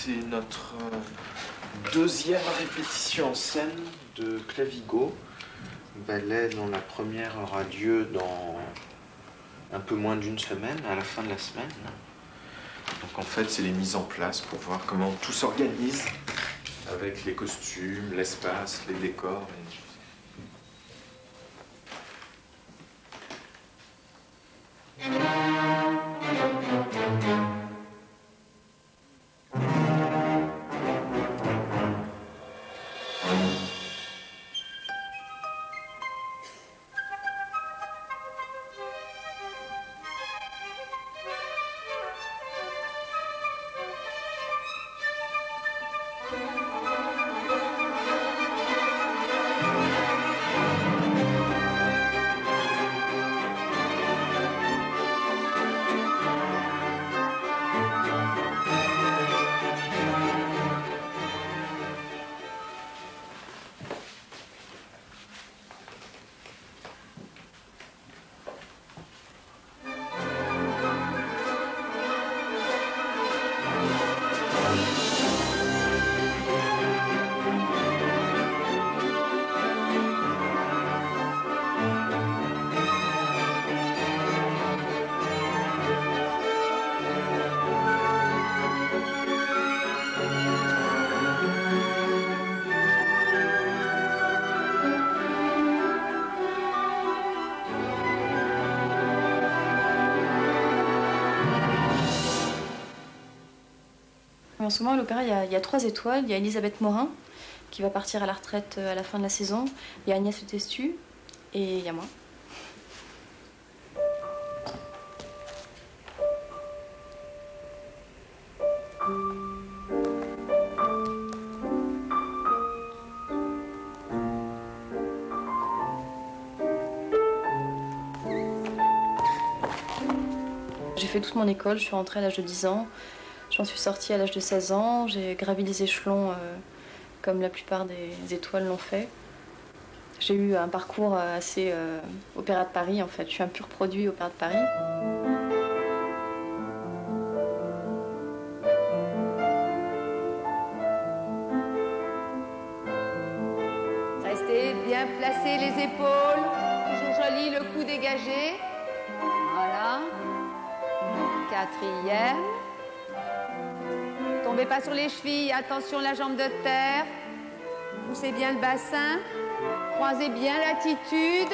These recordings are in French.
c'est notre deuxième répétition en scène de Clavigo. Ballet dont la première aura lieu dans un peu moins d'une semaine, à la fin de la semaine. Donc en fait, c'est les mises en place pour voir comment tout s'organise avec les costumes, l'espace, les décors. En ce moment, à l'opéra, il y a 3 étoiles. Il y a Elisabeth Morin, qui va partir à la retraite à la fin de la saison. Il y a Agnès Le Testu et il y a moi. J'ai fait toute mon école, je suis rentrée à l'âge de 10 ans. J'en suis sortie à l'âge de 16 ans, j'ai gravi les échelons comme la plupart des étoiles l'ont fait. J'ai eu un parcours assez Opéra de Paris en fait, je suis un pur produit Opéra de Paris. Restez bien placés les épaules, toujours joli, le cou dégagé. Voilà. 4e. Tombez pas sur les chevilles, attention la jambe de terre. Poussez bien le bassin. Croisez bien l'attitude.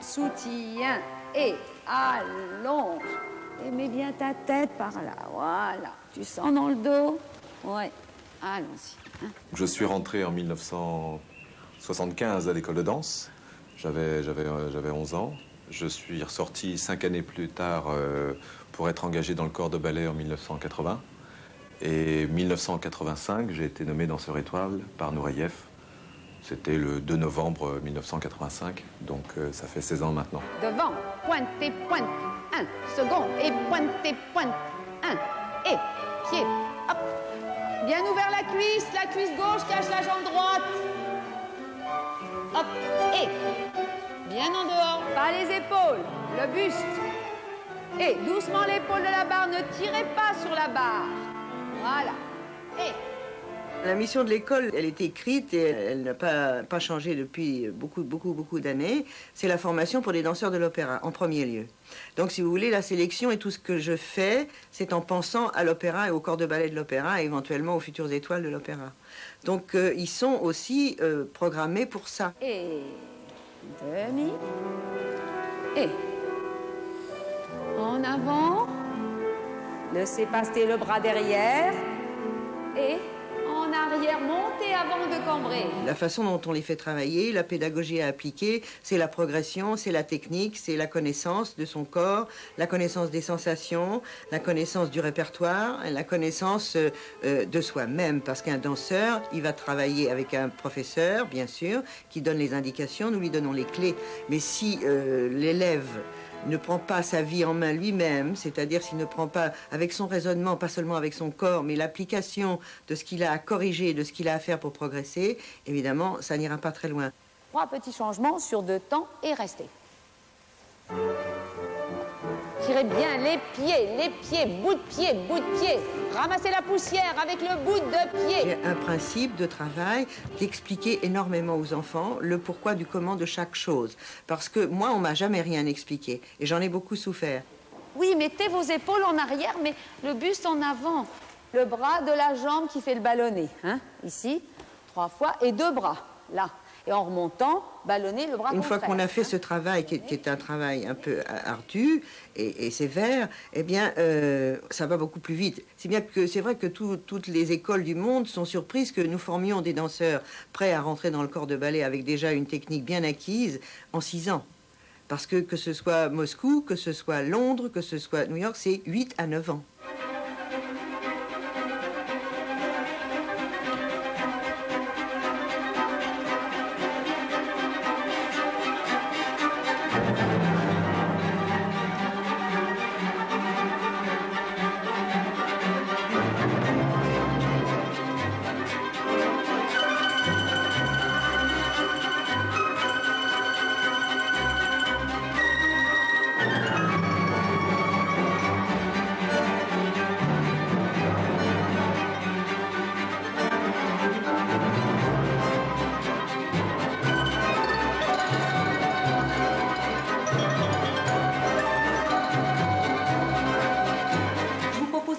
Soutien et allonge. Et mets bien ta tête par là. Voilà. Tu sens dans le dos? Ouais. Allons-y. Hein. Je suis rentré en 1975 à l'école de danse. J'avais 11 ans. Je suis ressorti 5 années plus tard pour être engagé dans le corps de ballet en 1980. Et 1985, j'ai été nommé danseur étoile par Nureyev. C'était le 2 novembre 1985, donc ça fait 16 ans maintenant. Devant, pointe et pointe. 1, second, et pointe et pointe. 1, et pied, hop. Bien ouvert la cuisse gauche cache la jambe droite. Hop, et bien en dehors. Pas les épaules, le buste. Et doucement l'épaule de la barre, ne tirez pas sur la barre. Voilà. Et... La mission de l'école, elle est écrite et elle n'a pas changé depuis beaucoup d'années. C'est la formation pour des danseurs de l'opéra, en premier lieu. Donc, si vous voulez, la sélection et tout ce que je fais, c'est en pensant à l'opéra et au corps de ballet de l'opéra et éventuellement aux futures étoiles de l'opéra. Donc, ils sont aussi programmés pour ça. Et demi. Et en avant. Laissez passer le bras derrière. Et en arrière, montez avant de cambrer. La façon dont on les fait travailler, la pédagogie à appliquer, c'est la progression, c'est la technique, c'est la connaissance de son corps, la connaissance des sensations, la connaissance du répertoire, la connaissance de soi-même. Parce qu'un danseur, il va travailler avec un professeur, bien sûr, qui donne les indications, nous lui donnons les clés. Mais si l'élève ne prend pas sa vie en main lui-même, c'est-à-dire s'il ne prend pas avec son raisonnement, pas seulement avec son corps, mais l'application de ce qu'il a à corriger, de ce qu'il a à faire pour progresser, évidemment, ça n'ira pas très loin. 3 petits changements sur 2 temps et restez. Tirez Tirez bien les pieds, bout de pied, bout de pied. Ramassez la poussière avec le bout de pied. J'ai un principe de travail d'expliquer énormément aux enfants le pourquoi du comment de chaque chose. Parce que moi, on m'a jamais rien expliqué et j'en ai beaucoup souffert. Oui, mettez vos épaules en arrière, mais le buste en avant. Le bras de la jambe qui fait le ballonnet, hein, ici, 3 fois, et 2 bras, là. Et en remontant, ballonner le bras Une fois contraire. qu'on a fait ce travail, qui est un travail un peu ardu et sévère, eh bien, ça va beaucoup plus vite. C'est bien que c'est vrai que toutes les écoles du monde sont surprises que nous formions des danseurs prêts à rentrer dans le corps de ballet avec déjà une technique bien acquise en 6 ans. Parce que ce soit Moscou, que ce soit Londres, que ce soit New York, c'est 8 à 9 ans.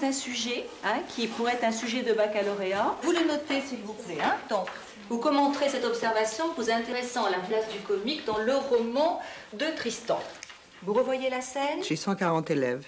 Un sujet qui pourrait être un sujet de baccalauréat. Vous le notez s'il vous plaît. Donc, vous commenterez cette observation vous intéressant à la place du comique dans le roman de Tristan. Vous revoyez la scène? J'ai 140 élèves.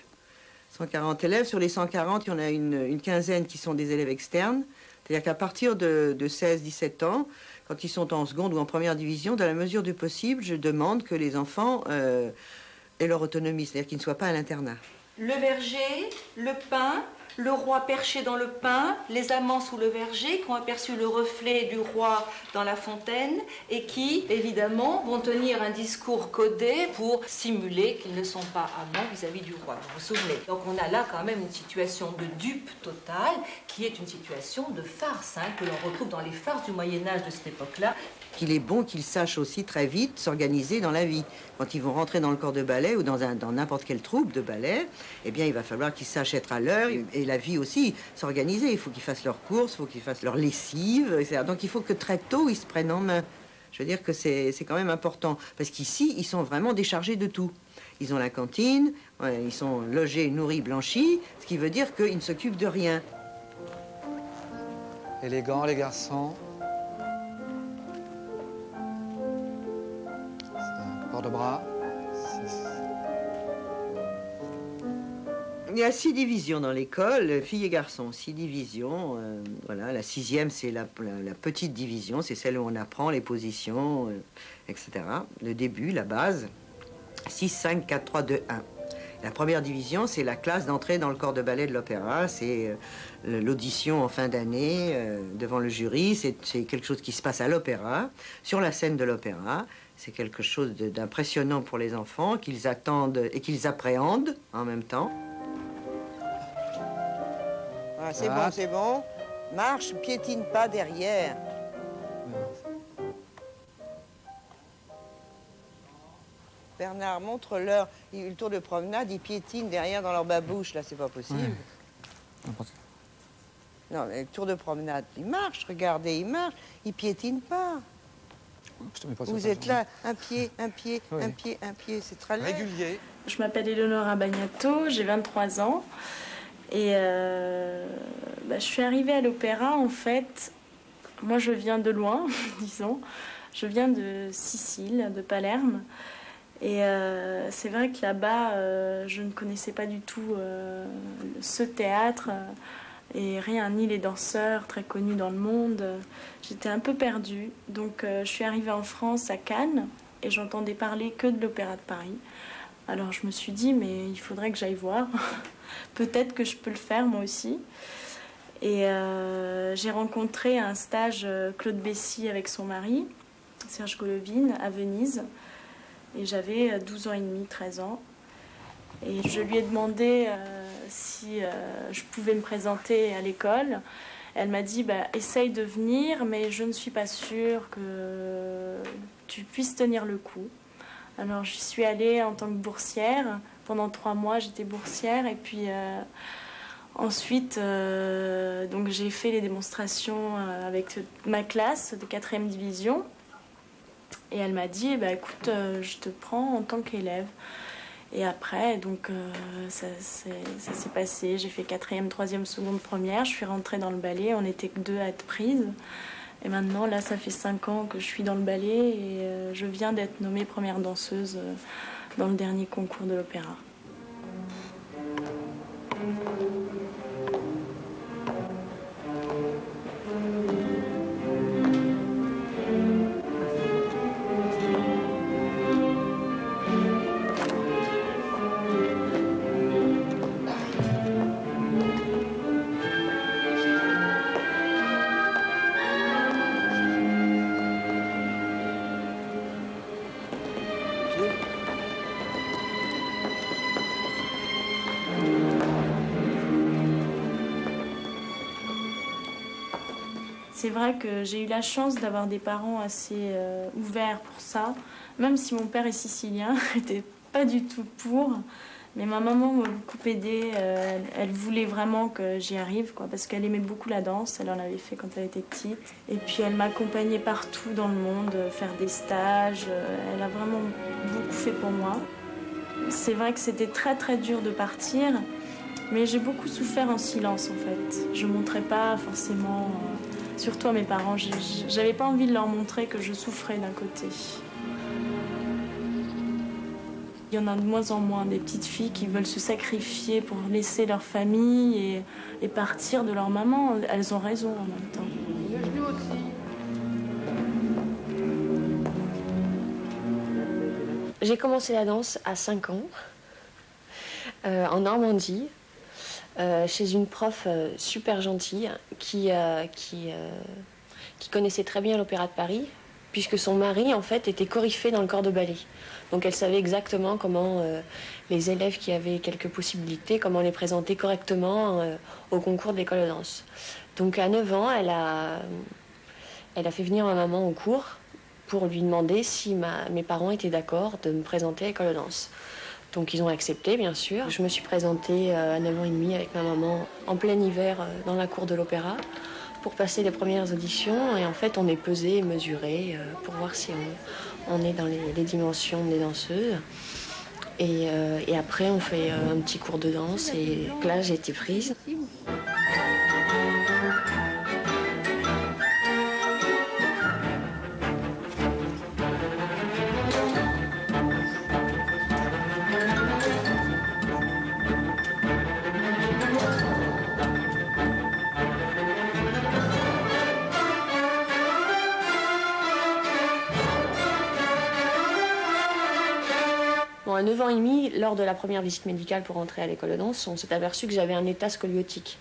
140 élèves. Sur les 140, il y en a une quinzaine qui sont des élèves externes. C'est-à-dire qu'à partir de 16-17 ans, quand ils sont en seconde ou en première division, dans la mesure du possible, je demande que les enfants aient leur autonomie, c'est-à-dire qu'ils ne soient pas à l'internat. Le verger, le pin, le roi perché dans le pin, les amants sous le verger qui ont aperçu le reflet du roi dans la fontaine et qui, évidemment, vont tenir un discours codé pour simuler qu'ils ne sont pas amants vis-à-vis du roi. Vous vous souvenez? Donc on a là quand même une situation de dupe totale qui est une situation de farce que l'on retrouve dans les farces du Moyen-Âge de cette époque-là. Qu'il est bon qu'ils sachent aussi très vite s'organiser dans la vie. Quand ils vont rentrer dans le corps de ballet ou dans n'importe quelle troupe de ballet, eh bien, il va falloir qu'ils sachent être à l'heure et la vie aussi, s'organiser. Il faut qu'ils fassent leurs courses, il faut qu'ils fassent leur lessive, etc. Donc il faut que très tôt, ils se prennent en main. Je veux dire que c'est quand même important. Parce qu'ici, ils sont vraiment déchargés de tout. Ils ont la cantine, ils sont logés, nourris, blanchis, ce qui veut dire qu'ils ne s'occupent de rien. Élégant, les garçons. Port de bras. 6. Il y a 6 divisions dans l'école, filles et garçons, 6 divisions. Voilà, la 6e, c'est la petite division, c'est celle où on apprend les positions, etc. Le début, la base. 6, 5, 4, 3, 2, 1. La première division, c'est la classe d'entrée dans le corps de ballet de l'opéra. C'est l'audition en fin d'année devant le jury. C'est quelque chose qui se passe à l'opéra, sur la scène de l'opéra. C'est quelque chose d'impressionnant pour les enfants, qu'ils attendent et qu'ils appréhendent en même temps. Ah, c'est bon, c'est bon. Marche, piétine pas derrière. Bernard, montre-leur. Le tour de promenade, ils piétinent derrière dans leur babouche. Là, c'est pas possible. Ouais. Non, mais le tour de promenade, ils marchent, regardez, ils marchent. Ils piétinent pas. Vous êtes là, un pied, un pied, oui. Un pied, un pied, c'est très régulier. Je m'appelle Eleonora Bagnato, j'ai 23 ans. Et je suis arrivée à l'opéra, en fait. Moi, je viens de loin, disons. Je viens de Sicile, de Palerme. Et c'est vrai que là-bas, je ne connaissais pas du tout ce théâtre. Et rien, ni les danseurs très connus dans le monde. J'étais un peu perdue. Donc je suis arrivée en France, à Cannes, et j'entendais parler que de l'Opéra de Paris. Alors je me suis dit, mais il faudrait que j'aille voir. Peut-être que je peux le faire moi aussi. Et j'ai rencontré à un stage Claude Bessy avec son mari, Serge Golovin, à Venise. Et j'avais 12 ans et demi, 13 ans. Et je lui ai demandé si je pouvais me présenter à l'école. Elle m'a dit, essaye de venir, mais je ne suis pas sûre que tu puisses tenir le coup. Alors j'y suis allée en tant que boursière pendant 3 mois, j'étais boursière. Et puis ensuite, donc j'ai fait les démonstrations avec ma classe de 4e division. Et elle m'a dit, écoute, je te prends en tant qu'élève. Et après, donc, ça s'est passé. J'ai fait 4e, 3e, seconde, première. Je suis rentrée dans le ballet. On n'était que 2 à être prises. Et maintenant, là, ça fait 5 ans que je suis dans le ballet. Et je viens d'être nommée première danseuse dans le dernier concours de l'opéra. C'est vrai que j'ai eu la chance d'avoir des parents assez ouverts pour ça, même si mon père est sicilien, n'était pas du tout pour. Mais ma maman m'a beaucoup aidée, elle voulait vraiment que j'y arrive, quoi, parce qu'elle aimait beaucoup la danse, elle en avait fait quand elle était petite. Et puis elle m'accompagnait partout dans le monde, faire des stages, elle a vraiment beaucoup fait pour moi. C'est vrai que c'était très très dur de partir, mais j'ai beaucoup souffert en silence en fait. Je ne montrais pas forcément... Surtout à mes parents, j'avais pas envie de leur montrer que je souffrais d'un côté. Il y en a de moins en moins des petites filles qui veulent se sacrifier pour laisser leur famille et partir de leur maman. Elles ont raison en même temps. J'ai commencé la danse à 5 ans, en Normandie. Chez une prof super gentille qui connaissait très bien l'Opéra de Paris, puisque son mari, en fait, était coryphée dans le corps de ballet. Donc elle savait exactement comment les élèves qui avaient quelques possibilités, comment les présenter correctement au concours de l'école de danse. Donc à 9 ans, elle a fait venir ma maman au cours pour lui demander si mes parents étaient d'accord de me présenter à l'école de danse. Donc ils ont accepté, bien sûr. Je me suis présentée à 9 ans et demi avec ma maman en plein hiver dans la cour de l'opéra pour passer les premières auditions. Et en fait, on est pesé et mesuré pour voir si on est dans les dimensions des danseuses. Et après, on fait un petit cours de danse et là, j'ai été prise. À 9 ans et demi, lors de la première visite médicale pour entrer à l'école de danse, on s'est aperçu que j'avais un état scoliotique.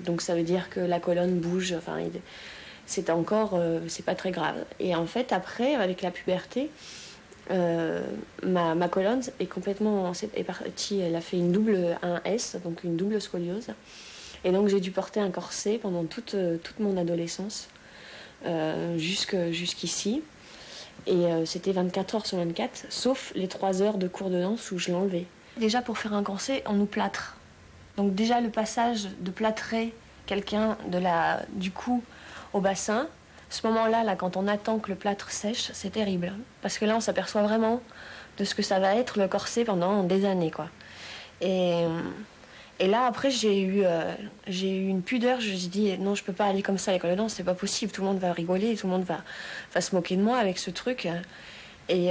Donc ça veut dire que la colonne bouge, enfin, c'est encore, c'est pas très grave. Et en fait, après, avec la puberté, ma colonne est complètement est partie, elle a fait un S, donc une double scoliose. Et donc j'ai dû porter un corset pendant toute mon adolescence, jusqu'ici. Et c'était 24 heures sur 24, sauf les 3 heures de cours de danse où je l'enlevais. Déjà, pour faire un corset, on nous plâtre. Donc déjà, le passage de plâtrer quelqu'un du cou au bassin, ce moment-là, quand on attend que le plâtre sèche, c'est terrible. Parce que là, on s'aperçoit vraiment de ce que ça va être le corset pendant des années, quoi. Et là, après, j'ai eu une pudeur. Je me suis dit, non, je peux pas aller comme ça à l'école de danse, c'est pas possible. Tout le monde va rigoler, tout le monde va se moquer de moi avec ce truc. Et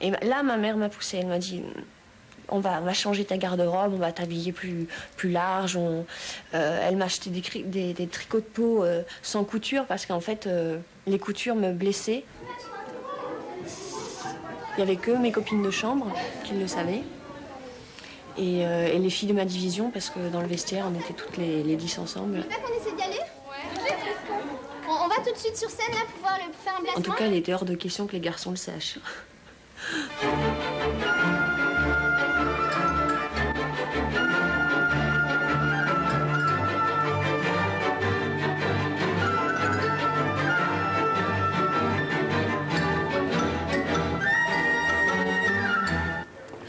là, ma mère m'a poussée. Elle m'a dit, on va changer ta garde-robe, on va t'habiller plus large. Elle m'a acheté des tricots de peau sans couture parce qu'en fait, les coutures me blessaient. Il n'y avait que mes copines de chambre qui le savaient. Et les filles de ma division, parce que dans le vestiaire, on était toutes les 10 ensemble. Tu veux pas qu'on essaie d'y aller? Ouais. On va tout de suite sur scène, là, pour pouvoir faire un placement? En tout cas, il était hors de question que les garçons le sachent.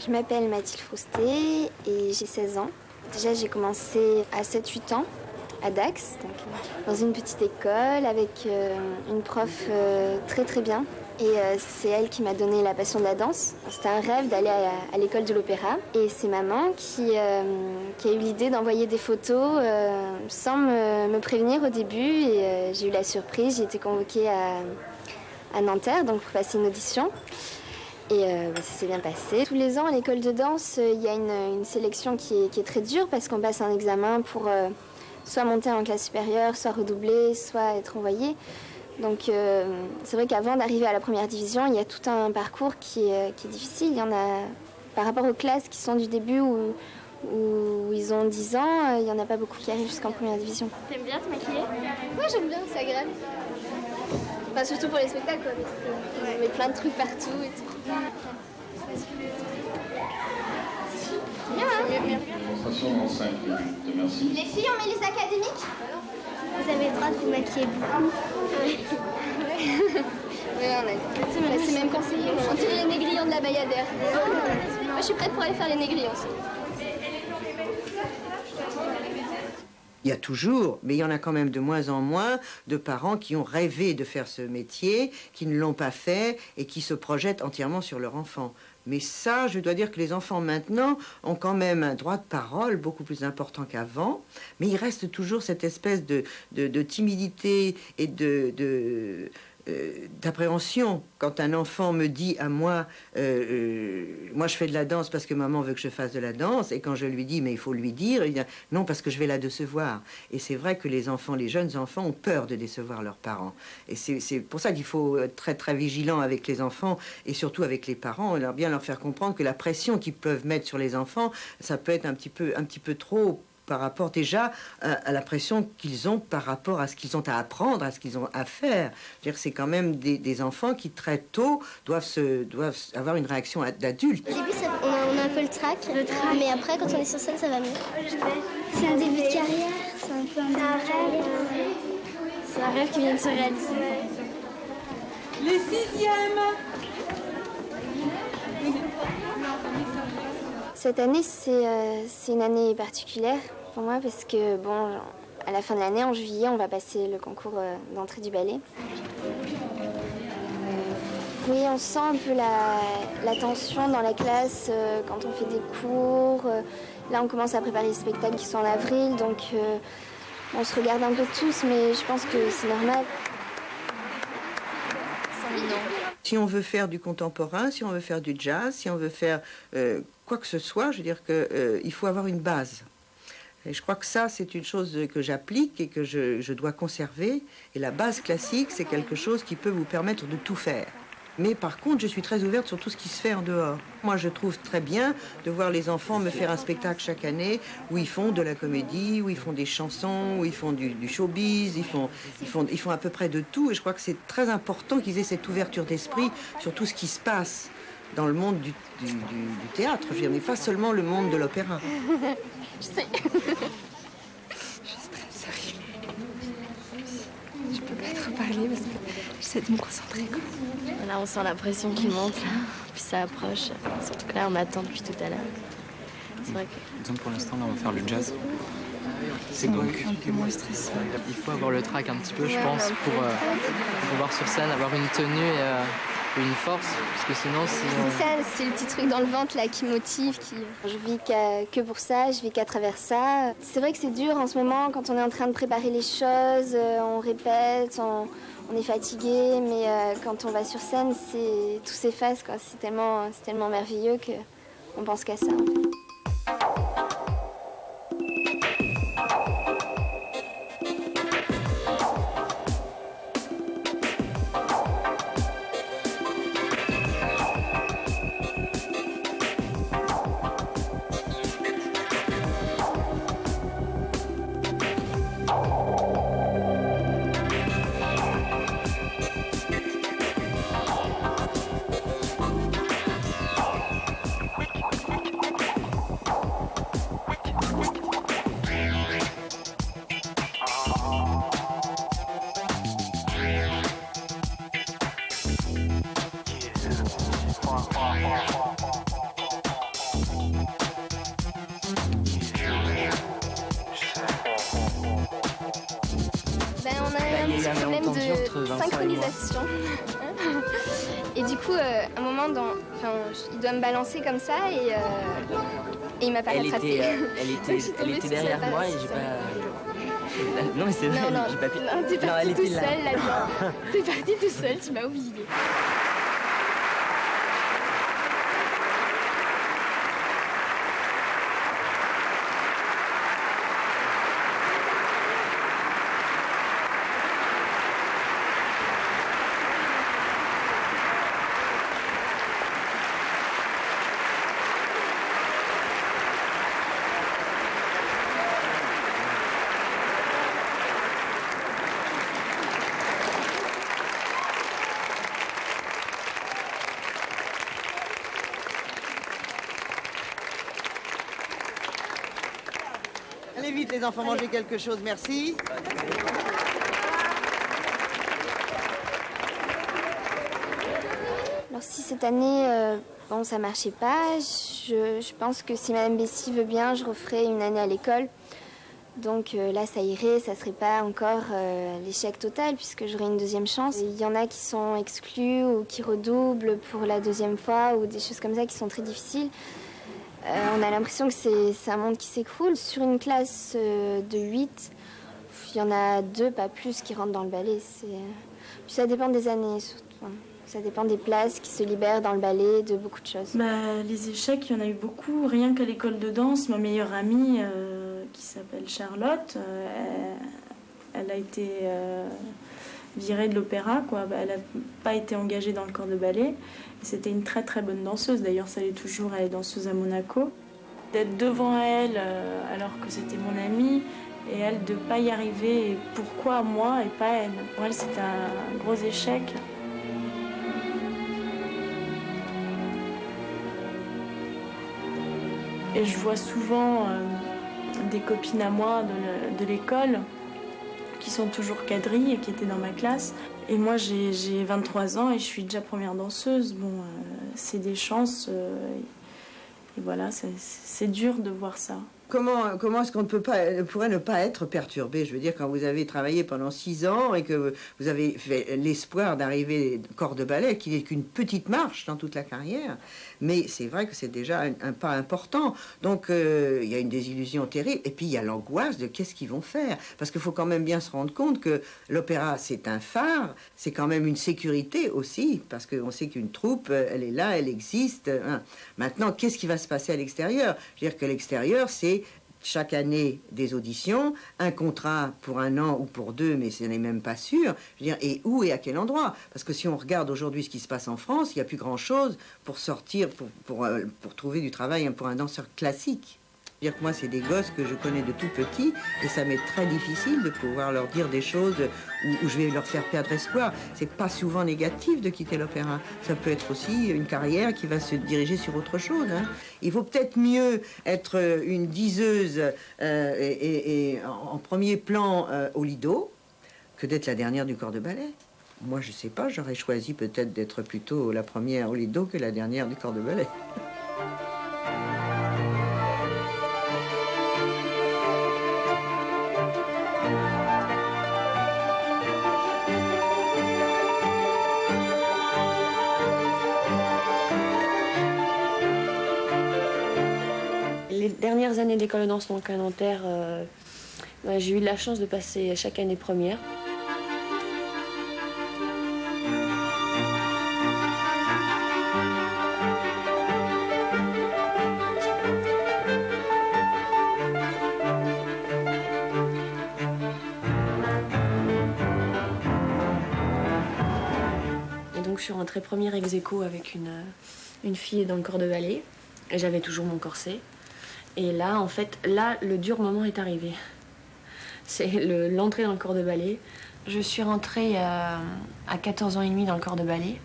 Je m'appelle Mathilde Froustet et j'ai 16 ans. Déjà, j'ai commencé à 7-8 ans à Dax, donc, dans une petite école avec une prof très très bien. Et c'est elle qui m'a donné la passion de la danse. C'était un rêve d'aller à l'école de l'opéra. Et c'est maman qui a eu l'idée d'envoyer des photos sans me prévenir au début. Et j'ai eu la surprise, j'ai été convoquée à Nanterre donc pour passer une audition. Et ça s'est bien passé. Tous les ans, à l'école de danse, il y a une sélection qui est très dure parce qu'on passe un examen pour soit monter en classe supérieure, soit redoubler, soit être envoyé. Donc c'est vrai qu'avant d'arriver à la première division, il y a tout un parcours qui est difficile. Il y en a, par rapport aux classes qui sont du début où ils ont 10 ans, il n'y en a pas beaucoup qui arrivent jusqu'en première division. T'aimes bien te maquiller? Ouais, j'aime bien, c'est agréable. Enfin, surtout pour les spectacles, quoi, parce qu'on met plein de trucs partout et tout. C'est bien, hein? Démonstration dans 5 minutes, merci. Les filles, on met les académiques? Vous avez le droit de vous maquiller beaucoup. Oui, c'est même conseillé. On dirait les négrillons de la Bayadère. Moi, je suis prête pour aller faire les négrillons aussi. Il y a toujours, mais il y en a quand même de moins en moins, de parents qui ont rêvé de faire ce métier, qui ne l'ont pas fait et qui se projettent entièrement sur leur enfant. Mais ça, je dois dire que les enfants maintenant ont quand même un droit de parole beaucoup plus important qu'avant, mais il reste toujours cette espèce de timidité et d'appréhension quand un enfant me dit à moi moi je fais de la danse parce que maman veut que je fasse de la danse, et quand je lui dis mais il faut lui dire, il dit non parce que je vais la décevoir. Et c'est vrai que les enfants, les jeunes enfants ont peur de décevoir leurs parents, et c'est pour ça qu'il faut être très très vigilant avec les enfants et surtout avec les parents, et bien leur faire comprendre que la pression qu'ils peuvent mettre sur les enfants, ça peut être un petit peu trop par rapport déjà à la pression qu'ils ont par rapport à ce qu'ils ont à apprendre, à ce qu'ils ont à faire. C'est quand même des enfants qui très tôt doivent avoir une réaction d'adultes. Au début, on a un peu le trac, mais après, quand on est sur scène, ça va mieux. C'est un début de carrière, c'est un peu un rêve. C'est un rêve qui vient de se réaliser. Les 6e. Cette année, c'est une année particulière pour moi parce que, bon, à la fin de l'année, en juillet, on va passer le concours d'entrée du ballet. Oui, on sent un peu la tension dans la classe quand on fait des cours. Là, on commence à préparer les spectacles qui sont en avril, donc on se regarde un peu tous, mais je pense que c'est normal. Si on veut faire du contemporain, si on veut faire du jazz, si on veut faire quoi que ce soit, je veux dire qu'il faut avoir une base. Et je crois que ça, c'est une chose que j'applique et que je dois conserver. Et la base classique, c'est quelque chose qui peut vous permettre de tout faire. Mais par contre, je suis très ouverte sur tout ce qui se fait en dehors. Moi, je trouve très bien de voir les enfants me faire un spectacle chaque année où ils font de la comédie, où ils font des chansons, où ils font du showbiz, ils font à peu près de tout. Et je crois que c'est très important qu'ils aient cette ouverture d'esprit sur tout ce qui se passe dans le monde du théâtre. Je veux dire, mais pas seulement le monde de l'opéra. Je sais. Je stresse. Je peux pas trop parler parce que j'essaie de me concentrer. Quoi. Là, on sent la pression qui monte, là. Puis ça approche. Surtout que là, on attend depuis tout à l'heure. C'est vrai que... Disons pour l'instant, là, on va faire le jazz. C'est donc un peu moins stressant. Il faut avoir le trac un petit peu, je pense, pour pouvoir sur scène avoir une tenue et une force, parce que sinon c'est ça, c'est le petit truc dans le ventre là qui motive, je vis que pour ça, je vis qu'à travers ça. C'est vrai que c'est dur en ce moment quand on est en train de préparer les choses, on répète, on est fatigué, mais quand on va sur scène, tout s'efface, quoi. C'est tellement merveilleux qu'on pense qu'à ça. petit problème de synchronisation. Et du coup, à un moment, il doit me balancer comme ça et il m'a pas rattrapé. Elle était derrière moi et j'ai pas... Non mais c'est vrai, j'ai pas pu... Non, t'es parti tout seul là-dedans. T'es parti tout seul, tu m'as oublié. Allez vite les enfants, mangez quelque chose, merci. Alors si cette année, ça marchait pas, je pense que si Madame Bessy veut bien, je referai une année à l'école. Donc là, ça irait, ça serait pas encore l'échec total puisque j'aurai une deuxième chance. Il y en a qui sont exclus ou qui redoublent pour la deuxième fois ou des choses comme ça qui sont très difficiles. On a l'impression que c'est un monde qui s'écroule. Sur une classe de 8, il y en a 2, pas plus, qui rentrent dans le ballet. Puis ça dépend des années, surtout. Ça dépend des places qui se libèrent dans le ballet, de beaucoup de choses. Les échecs, il y en a eu beaucoup. Rien qu'à l'école de danse, ma meilleure amie, qui s'appelle Charlotte, elle a été virée de l'opéra, quoi. Elle n'a pas été engagée dans le corps de ballet. C'était une très très bonne danseuse, d'ailleurs ça l'est toujours, elle est danseuse à Monaco. D'être devant elle alors que c'était mon amie et elle de ne pas y arriver, et pourquoi moi et pas elle? Pour elle c'était un gros échec. Et je vois souvent des copines à moi de l'école qui sont toujours quadrilles et qui étaient dans ma classe. Et moi, j'ai 23 ans et je suis déjà première danseuse. Bon, c'est des chances. Et voilà, c'est dur de voir ça. Comment est-ce qu'on pourrait ne pas être perturbé? Je veux dire, quand vous avez travaillé pendant 6 ans et que vous avez fait l'espoir d'arriver au corps de ballet, qui n'est qu'une petite marche dans toute la carrière, mais c'est vrai que c'est déjà un pas important. Donc, il y a une désillusion terrible. Et puis, il y a l'angoisse de qu'est-ce qu'ils vont faire. Parce qu'il faut quand même bien se rendre compte que l'opéra, c'est un phare, c'est quand même une sécurité aussi, parce qu'on sait qu'une troupe, elle est là, elle existe. Maintenant, qu'est-ce qui va se passer à l'extérieur? Je veux dire que l'extérieur, c'est chaque année des auditions, un contrat pour 1 an ou pour 2, mais ce n'est même pas sûr. Je veux dire, et où et à quel endroit? Parce que si on regarde aujourd'hui ce qui se passe en France, il n'y a plus grand-chose pour sortir, pour trouver du travail pour un danseur classique. Je veux dire que moi, c'est des gosses que je connais de tout petit, et ça m'est très difficile de pouvoir leur dire des choses où je vais leur faire perdre espoir. C'est pas souvent négatif de quitter l'opéra. Ça peut être aussi une carrière qui va se diriger sur autre chose. Il vaut peut-être mieux être une diseuse et en premier plan au Lido que d'être la dernière du corps de ballet. Moi, je sais pas, j'aurais choisi peut-être d'être plutôt la première au Lido que la dernière du corps de ballet. Les dernières années d'école de danse donc à Nanterre, j'ai eu la chance de passer chaque année première. Et donc je suis rentrée première ex aequo avec une fille dans le corps de ballet. Et j'avais toujours mon corset. Et là, en fait, le dur moment est arrivé. C'est l'entrée dans le corps de ballet. Je suis rentrée à 14 ans et demi dans le corps de ballet,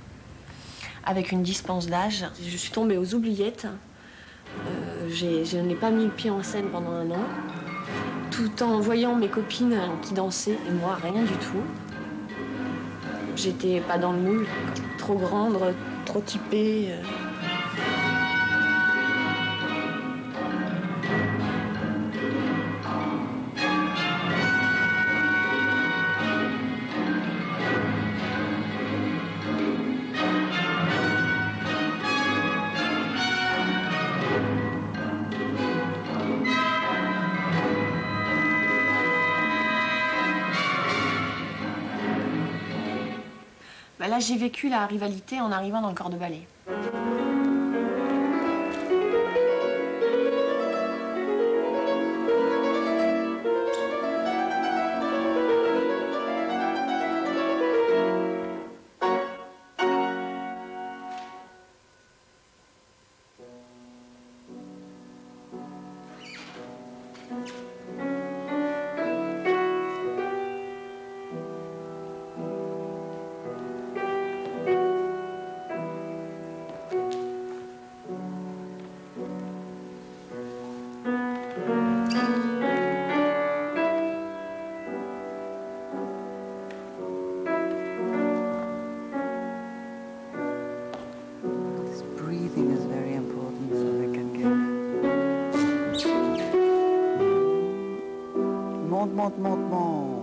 avec une dispense d'âge. Je suis tombée aux oubliettes. Je n'ai pas mis le pied en scène pendant 1 an, tout en voyant mes copines qui dansaient, et moi, rien du tout. J'étais pas dans le moule, trop grande, trop typée. Bah là, j'ai vécu la rivalité en arrivant dans le corps de ballet. Breathing is very important so they can get. Monte, monte, monte, monte.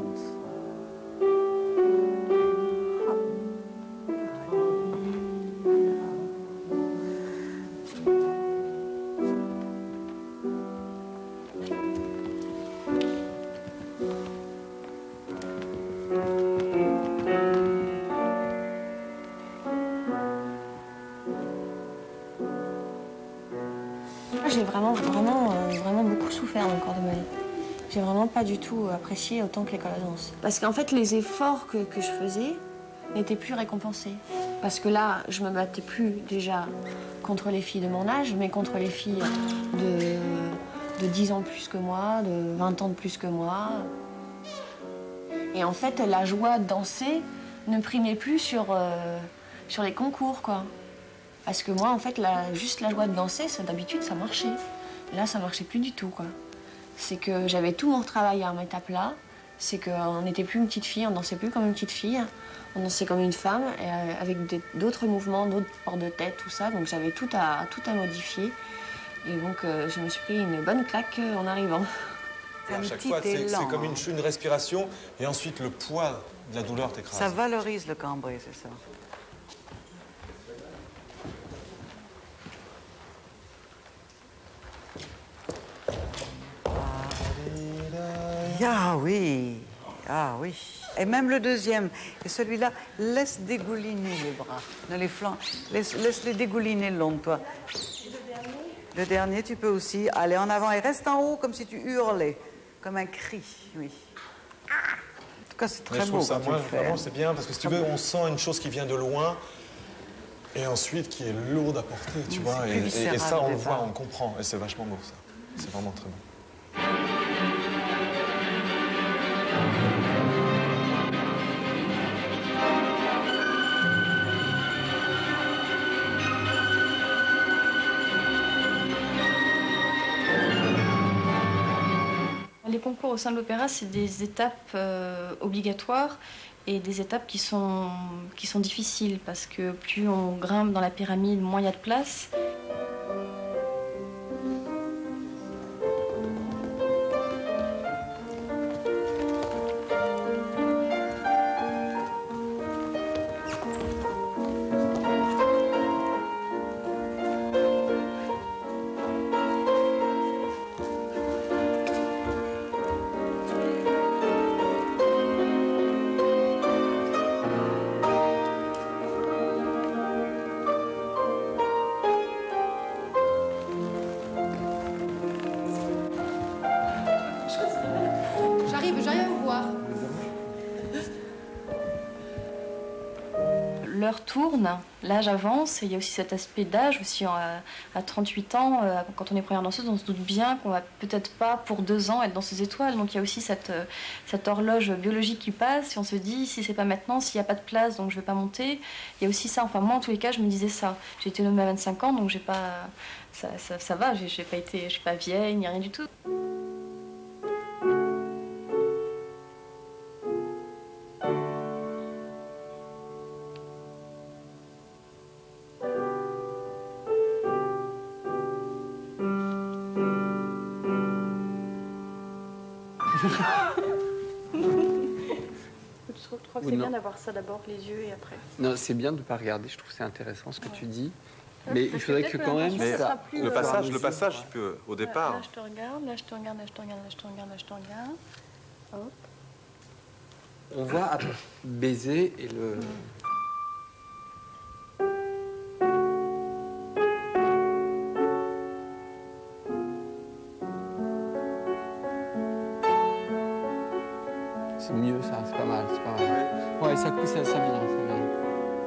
J'ai vraiment beaucoup souffert dans le corps de ballet. J'ai vraiment pas du tout apprécié autant que l'école de danse. Parce qu'en fait, les efforts que je faisais n'étaient plus récompensés. Parce que là, je me battais plus déjà contre les filles de mon âge, mais contre les filles de 10 ans de plus que moi, de 20 ans de plus que moi. Et en fait, la joie de danser ne primait plus sur les concours, quoi. Parce que moi, en fait, juste la joie de danser, d'habitude, ça marchait. Et là, ça marchait plus du tout, quoi. C'est que j'avais tout mon travail à remettre à plat. C'est qu'on n'était plus une petite fille, on dansait plus comme une petite fille. On dansait comme une femme, et avec d'autres mouvements, d'autres ports de tête, tout ça. Donc j'avais tout à modifier. Et donc, je me suis pris une bonne claque en arrivant. À chaque fois, c'est comme une respiration, et ensuite le poids de la douleur t'écrase. Ça valorise le cambré, c'est ça. Ah oui, ah oui. Et même le deuxième. Et celui-là, laisse dégouliner les bras, dans les flancs. Laisse-les dégouliner le long de toi. Le dernier, tu peux aussi aller en avant et reste en haut comme si tu hurlais, comme un cri, oui. En tout cas, c'est très beau quand tu le fais. Vraiment, c'est bien parce que si tu veux, on sent une chose qui vient de loin et ensuite qui est lourde à porter, tu vois. Et ça, on le voit, on comprend. Et c'est vachement beau, ça. C'est vraiment très beau. Les concours au sein de l'opéra, c'est des étapes obligatoires et des étapes qui sont difficiles parce que plus on grimpe dans la pyramide, moins il y a de place. J'arrive à vous voir. L'heure tourne, l'âge avance, et il y a aussi cet aspect d'âge. Aussi, à 38 ans, quand on est première danseuse, on se doute bien qu'on va peut-être pas pour 2 ans être danseuse étoile. Donc il y a aussi cette horloge biologique qui passe, et on se dit, si c'est pas maintenant, s'il n'y a pas de place, donc je vais pas monter. Il y a aussi ça, enfin moi en tous les cas, je me disais ça. J'ai été nommée à 25 ans, donc j'ai pas, ça va, je suis pas vieille, ni rien du tout. Je crois que c'est bien d'avoir ça d'abord, les yeux, et après. Non, c'est bien de ne pas regarder, je trouve que c'est intéressant ce que tu dis. Mais il faudrait que quand même... Mais le passage, tu peux, au départ... Là, je te regarde, là, je te regarde, là, je te regarde, là, je te regarde, là, je te regarde. Hop. On voit baiser et le... C'est mieux ça, c'est pas mal, c'est pas mal. Ouais, ça vient, ça vient.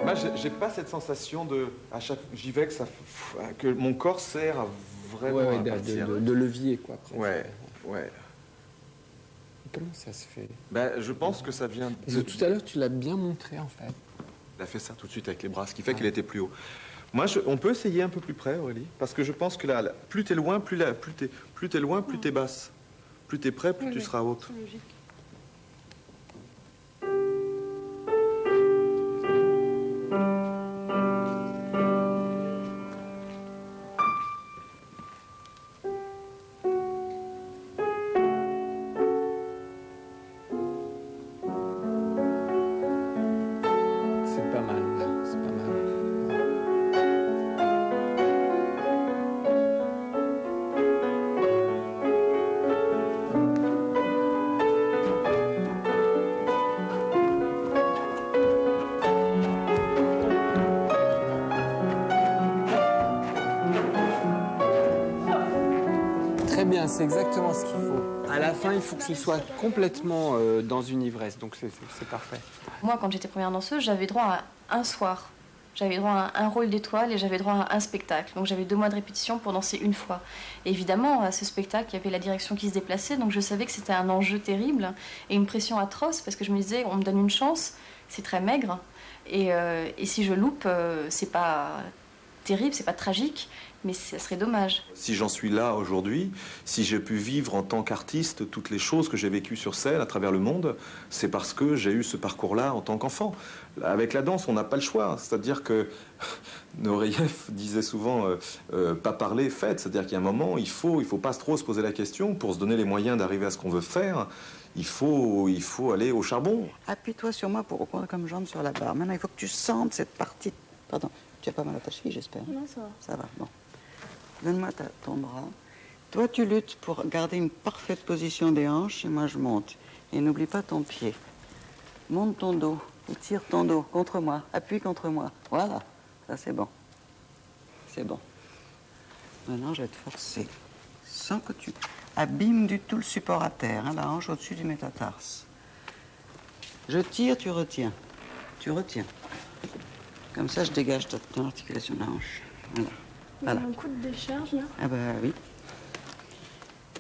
Moi, j'ai pas cette sensation de, à chaque, j'y vais que mon corps sert à vraiment à partir. De levier, quoi. Presque. Ouais. Comment ça se fait? Je pense que ça vient. Parce que tout à l'heure, tu l'as bien montré, en fait. Il a fait ça tout de suite avec les bras, ce qui fait qu'il était plus haut. Moi, on peut essayer un peu plus près, Aurélie, parce que je pense que là, plus t'es loin, plus t'es basse. Plus t'es près, plus tu seras haute. C'est pas mal, là, c'est pas mal. Très bien, c'est exactement ce qu'il faut. À la fin, il faut que ce soit complètement dans une ivresse, donc c'est parfait. Moi, quand j'étais première danseuse, j'avais droit à un soir. J'avais droit à un rôle d'étoile et j'avais droit à un spectacle. Donc j'avais 2 mois de répétition pour danser une fois. Et évidemment, à ce spectacle, il y avait la direction qui se déplaçait, donc je savais que c'était un enjeu terrible et une pression atroce, parce que je me disais, on me donne une chance, c'est très maigre, et si je loupe, c'est pas terrible, c'est pas tragique, mais ça serait dommage. Si j'en suis là aujourd'hui, si j'ai pu vivre en tant qu'artiste toutes les choses que j'ai vécues sur scène à travers le monde, c'est parce que j'ai eu ce parcours-là en tant qu'enfant. Avec la danse, on n'a pas le choix. C'est-à-dire que Nureyev disait souvent pas parler, faites. C'est-à-dire qu'il y a un moment, il faut pas trop se poser la question pour se donner les moyens d'arriver à ce qu'on veut faire. Il faut aller au charbon. Appuie-toi sur moi pour reprendre comme jambe sur la barre. Maintenant, il faut que tu sentes cette partie. Pardon, tu as pas mal à ta cheville, j'espère. Non, ça va. Ça va, bon. Donne-moi ton bras. Toi, tu luttes pour garder une parfaite position des hanches et moi, je monte. Et n'oublie pas ton pied. Monte ton dos ou tire ton dos contre moi. Appuie contre moi. Voilà, ça c'est bon. C'est bon. Maintenant, je vais te forcer. Sans que tu abîmes du tout le support à terre, hein, la hanche au-dessus du métatarse. Je tire, tu retiens. Tu retiens. Comme ça, je dégage ton articulation de la hanche. Voilà. Voilà. Il y a un coup de décharge, là. Ah ben oui.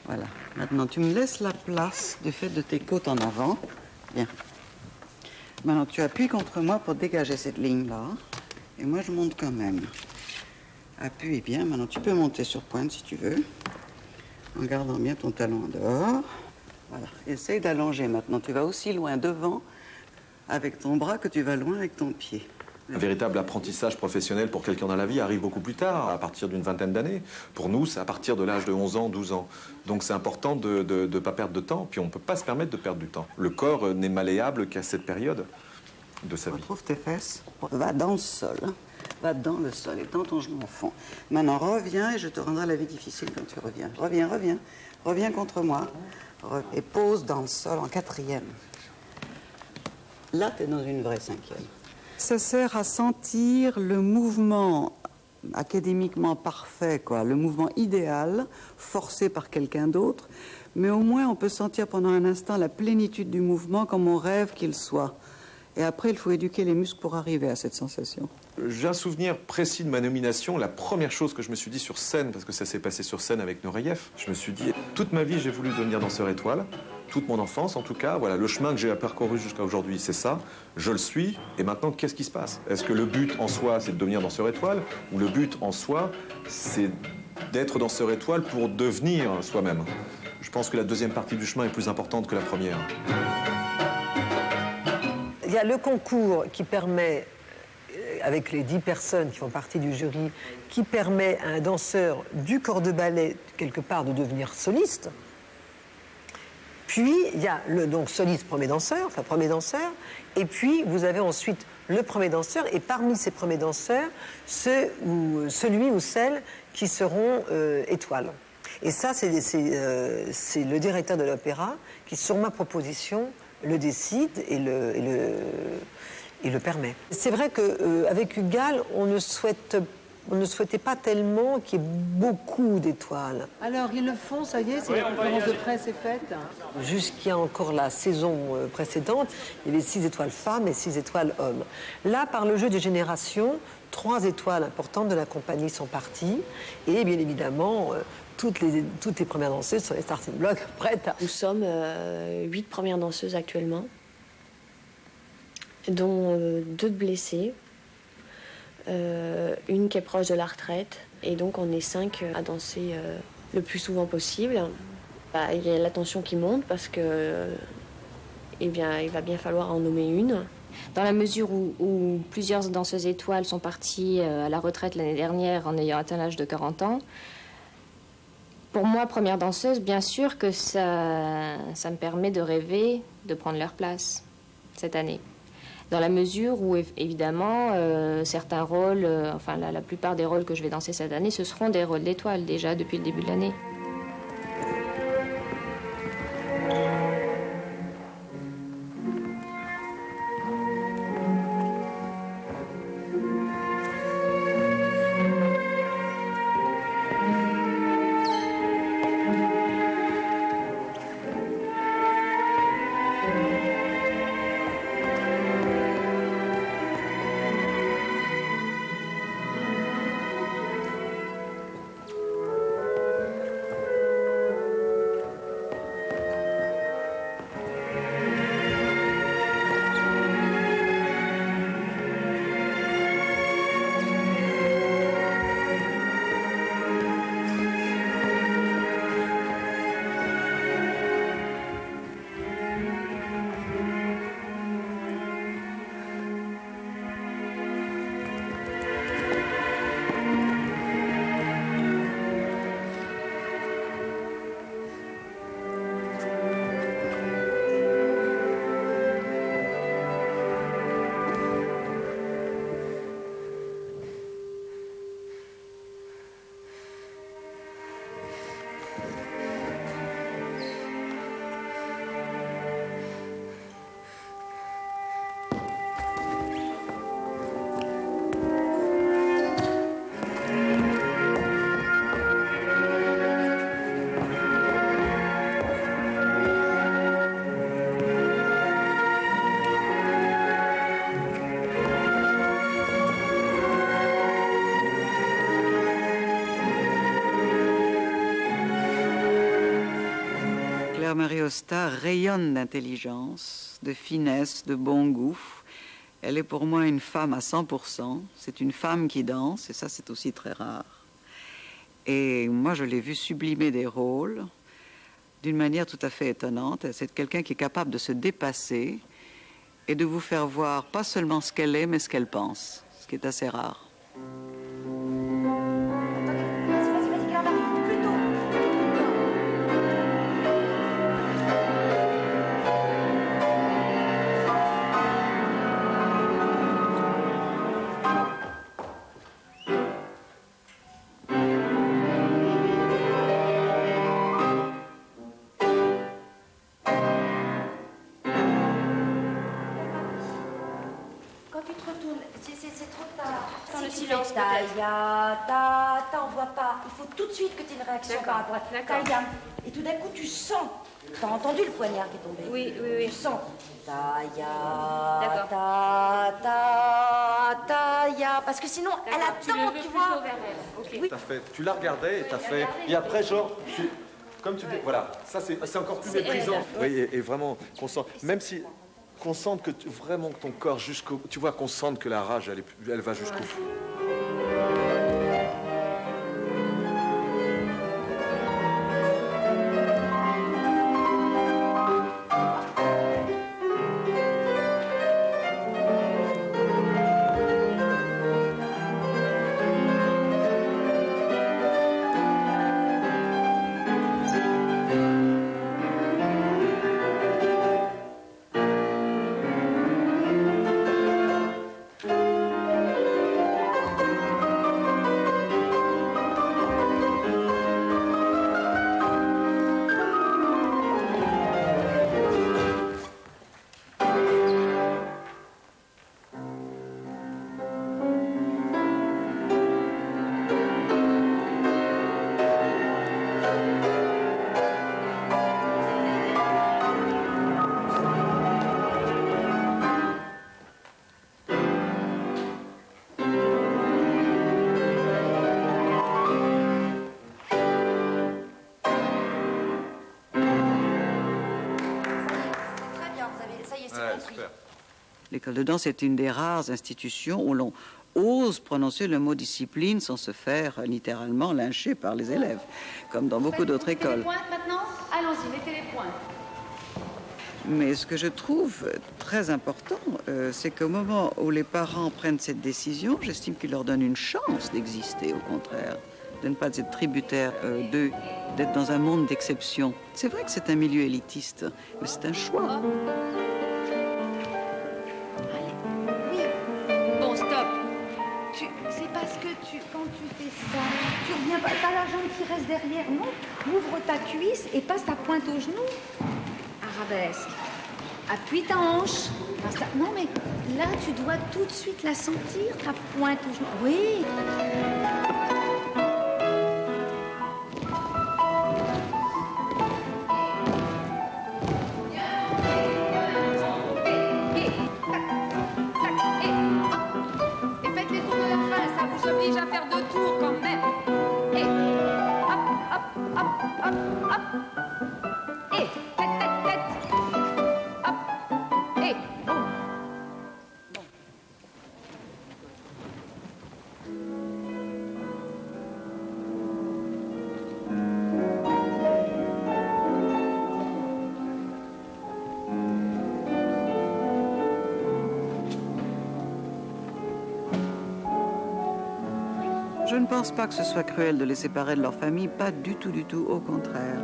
Voilà. Maintenant, tu me laisses la place du fait de tes côtes en avant. Bien. Maintenant, tu appuies contre moi pour dégager cette ligne-là. Et moi, je monte quand même. Appuie bien. Maintenant, tu peux monter sur pointe si tu veux. En gardant bien ton talon en dehors. Voilà. Essaye d'allonger maintenant. Tu vas aussi loin devant avec ton bras que tu vas loin avec ton pied. Un véritable apprentissage professionnel pour quelqu'un dans la vie arrive beaucoup plus tard, à partir d'une vingtaine d'années. Pour nous, c'est à partir de l'âge de 11 ans, 12 ans. Donc c'est important de ne pas perdre de temps, puis on ne peut pas se permettre de perdre du temps. Le corps n'est malléable qu'à cette période de sa vie. Retrouve tes fesses, va dans le sol, hein. Va dans le sol et dans ton genou en fond. Maintenant, reviens et je te rendrai la vie difficile quand tu reviens. Reviens contre moi et pose dans le sol en 4e. Là, tu es dans une vraie 5e. Ça sert à sentir le mouvement académiquement parfait, quoi, le mouvement idéal, forcé par quelqu'un d'autre, mais au moins on peut sentir pendant un instant la plénitude du mouvement comme on rêve qu'il soit. Et après, il faut éduquer les muscles pour arriver à cette sensation. J'ai un souvenir précis de ma nomination. La première chose que je me suis dit sur scène, parce que ça s'est passé sur scène avec Nureyev, je me suis dit, toute ma vie, j'ai voulu devenir danseur étoile. Toute mon enfance, en tout cas, voilà, le chemin que j'ai parcouru jusqu'à aujourd'hui, c'est ça. Je le suis. Et maintenant, qu'est-ce qui se passe? Est-ce que le but en soi, c'est de devenir danseur étoile? Ou le but en soi, c'est d'être danseur étoile pour devenir soi-même? Je pense que la deuxième partie du chemin est plus importante que la première. Il y a le concours qui permet, avec les 10 personnes qui font partie du jury, qui permet à un danseur du corps de ballet, quelque part, de devenir soliste. Puis, il y a le donc soliste premier danseur, et puis vous avez ensuite le premier danseur, et parmi ces premiers danseurs, celui ou celle qui seront étoiles. Et ça, c'est le directeur de l'opéra qui, sur ma proposition, le décide et le permet. C'est vrai qu'avec Hugues Gall, on ne souhaite on ne souhaitait pas tellement qu'il y ait beaucoup d'étoiles. Alors, ils le font, ça y est, la conférence de presse est faite. Jusqu'à encore la saison précédente, il y avait 6 étoiles femmes et 6 étoiles hommes. Là, par le jeu des générations, 3 étoiles importantes de la compagnie sont parties. Et bien évidemment, toutes les premières danseuses sont les starting blocks prêtes. Nous sommes 8 premières danseuses actuellement, dont 2 blessées, une qui est proche de la retraite. Et donc on est 5 à danser le plus souvent possible. Il y a la tension qui monte parce que il va bien falloir en nommer une. Dans la mesure où plusieurs danseuses étoiles sont parties à la retraite l'année dernière en ayant atteint l'âge de 40 ans, pour moi, première danseuse, bien sûr que ça me permet de rêver de prendre leur place cette année. Dans la mesure où, évidemment, certains rôles, la plupart des rôles que je vais danser cette année, ce seront des rôles d'étoiles déjà depuis le début de l'année. Claire-Marie Hosta rayonne d'intelligence, de finesse, de bon goût. Elle est pour moi une femme à 100%. C'est une femme qui danse, et ça, c'est aussi très rare. Et moi, je l'ai vue sublimer des rôles d'une manière tout à fait étonnante. C'est quelqu'un qui est capable de se dépasser et de vous faire voir pas seulement ce qu'elle est, mais ce qu'elle pense, ce qui est assez rare. On voit pas. Il faut tout de suite que tu aies une réaction par rapport à Taïa. Et tout d'un coup, tu sens. T'as entendu le poignard qui est tombé? Oui. Tu sens. Taïa. D'accord. Taïa. Parce que sinon, elle attend, tu vois. Vers elle. Okay. Oui. T'as fait, tu la regardais et t'as fait. Et après, genre, comme tu dis, voilà, ça c'est encore plus méprisant. Oui, et vraiment, qu'on sent, même si. Qu'on sente que vraiment ton corps jusqu'au... Tu vois qu'on sente que la rage, elle va jusqu'au bout. ça y est, c'est Ouais, compris. super. L'école de danse est une des rares institutions où l'on ose prononcer le mot discipline sans se faire littéralement lyncher par les élèves, comme dans beaucoup d'autres Mettez les écoles. pointes maintenant. Allons-y, mettez les pointes. Mais ce que je trouve très important, c'est qu'au moment où les parents prennent cette décision, j'estime qu'ils leur donnent une chance d'exister, au contraire, de ne pas être tributaires d'eux, d'être dans un monde d'exception. C'est vrai que c'est un milieu élitiste, mais c'est un choix. Bon, stop. C'est parce que quand tu fais ça, tu reviens pas. T'as la jambe qui reste derrière, non? Ouvre ta cuisse et passe ta pointe au genou. Arabesque. Appuie ta hanche. Non, mais là, tu dois tout de suite la sentir, ta pointe au genou. Oui. Et faites les tours de la fin, ça vous oblige à faire 2 tours quand même. Et hop, hop, hop, hop, hop. Et tête. Hop. Et boum. Je ne pense pas que ce soit cruel de les séparer de leur famille, pas du tout, au contraire.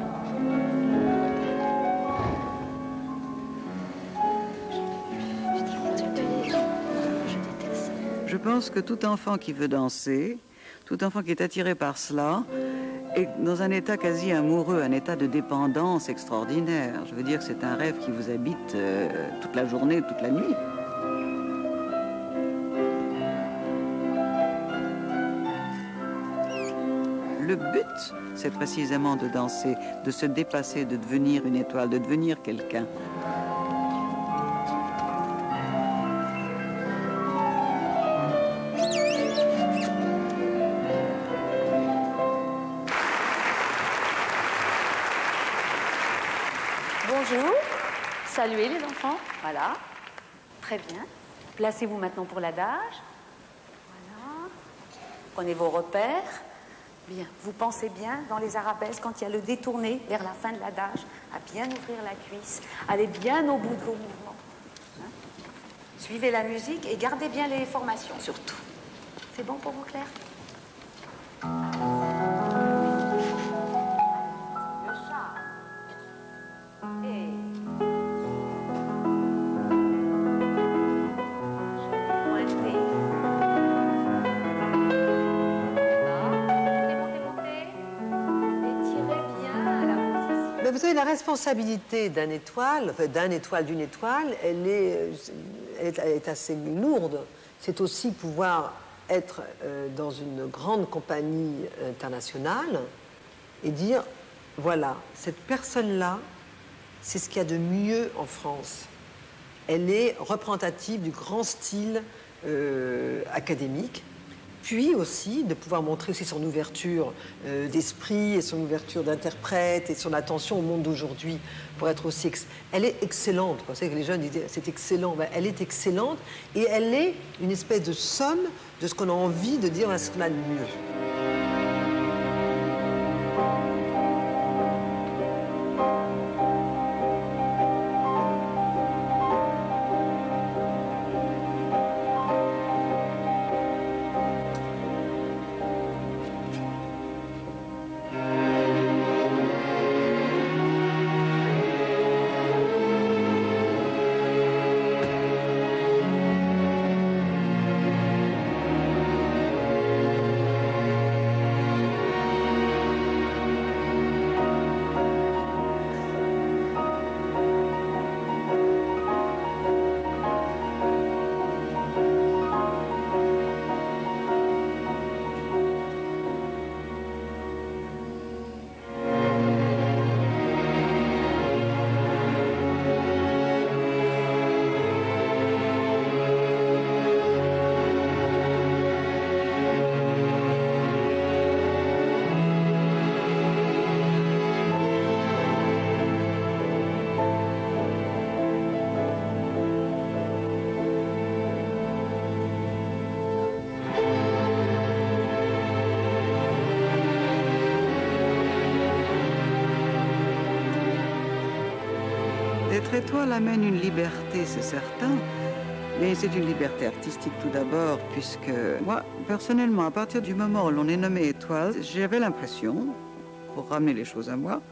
Je pense que tout enfant qui veut danser, tout enfant qui est attiré par cela, est dans un état quasi amoureux, un état de dépendance extraordinaire. Je veux dire que c'est un rêve qui vous habite toute la journée, toute la nuit. Le but, c'est précisément de danser, de se dépasser, de devenir une étoile, de devenir quelqu'un. Bonjour. Saluez les enfants. Voilà. Très bien. Placez-vous maintenant pour l'adage. Voilà. Prenez vos repères. Bien. Vous pensez bien dans les arabesques quand il y a le détourné vers la fin de l'adage, à bien ouvrir la cuisse, allez bien au bout de vos mouvements. Hein? Suivez la musique et gardez bien les formations surtout. C'est bon pour vous, Claire? Le chat. Et... pointez. Mais vous savez, la responsabilité d'une étoile, d'une étoile, elle est assez lourde. C'est aussi pouvoir être dans une grande compagnie internationale et dire, voilà, cette personne-là, c'est ce qu'il y a de mieux en France. Elle est représentative du grand style académique. Puis aussi de pouvoir montrer aussi son ouverture d'esprit et son ouverture d'interprète et son attention au monde d'aujourd'hui pour être aussi... Elle est excellente, quoi. Vous savez que les jeunes disent c'est excellent. Ben, elle est excellente et elle est une espèce de somme de ce qu'on a envie de dire à ce qu'on a de mieux. étoile amène une liberté, c'est certain, mais c'est une liberté artistique tout d'abord, puisque moi, personnellement, à partir du moment où l'on est nommé étoile, j'avais l'impression, pour ramener les choses à moi,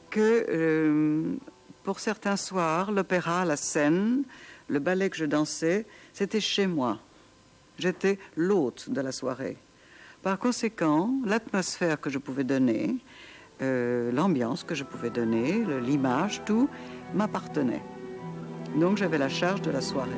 que pour certains soirs, l'opéra, la scène, le ballet que je dansais, c'était chez moi. J'étais l'hôte de la soirée. Par conséquent, l'atmosphère que je pouvais donner, l'ambiance que je pouvais donner, l'image, tout m'appartenait. Donc j'avais la charge de la soirée.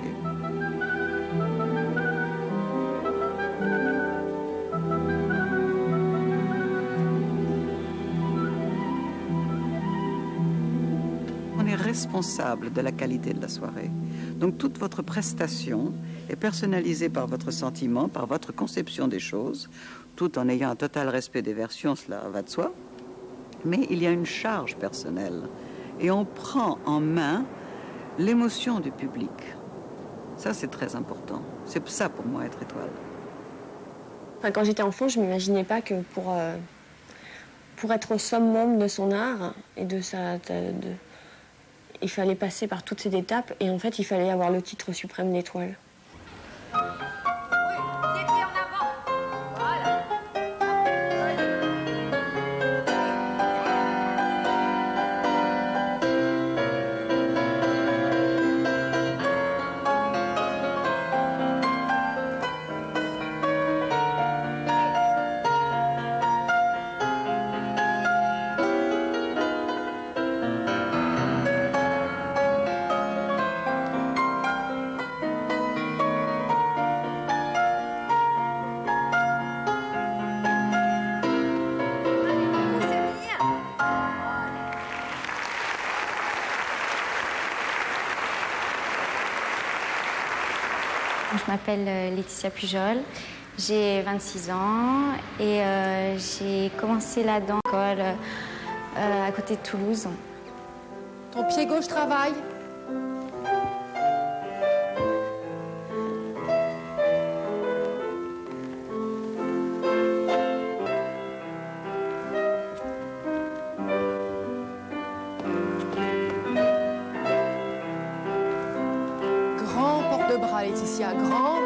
On est responsable de la qualité de la soirée. Donc toute votre prestation est personnalisée par votre sentiment, par votre conception des choses, tout en ayant un total respect des versions, cela va de soi. Mais il y a une charge personnelle et on prend en main l'émotion du public. Ça, c'est très important. C'est ça pour moi, être étoile. Enfin, quand j'étais enfant, je ne m'imaginais pas que pour être au summum de son art et il fallait passer par toutes ces étapes et en fait, il fallait avoir le titre suprême d'étoile. Je m'appelle Laetitia Pujol, j'ai 26 ans et j'ai commencé la danse à l'école à côté de Toulouse. Ton pied gauche travaille. Grand porte-bras, Laetitia, grand.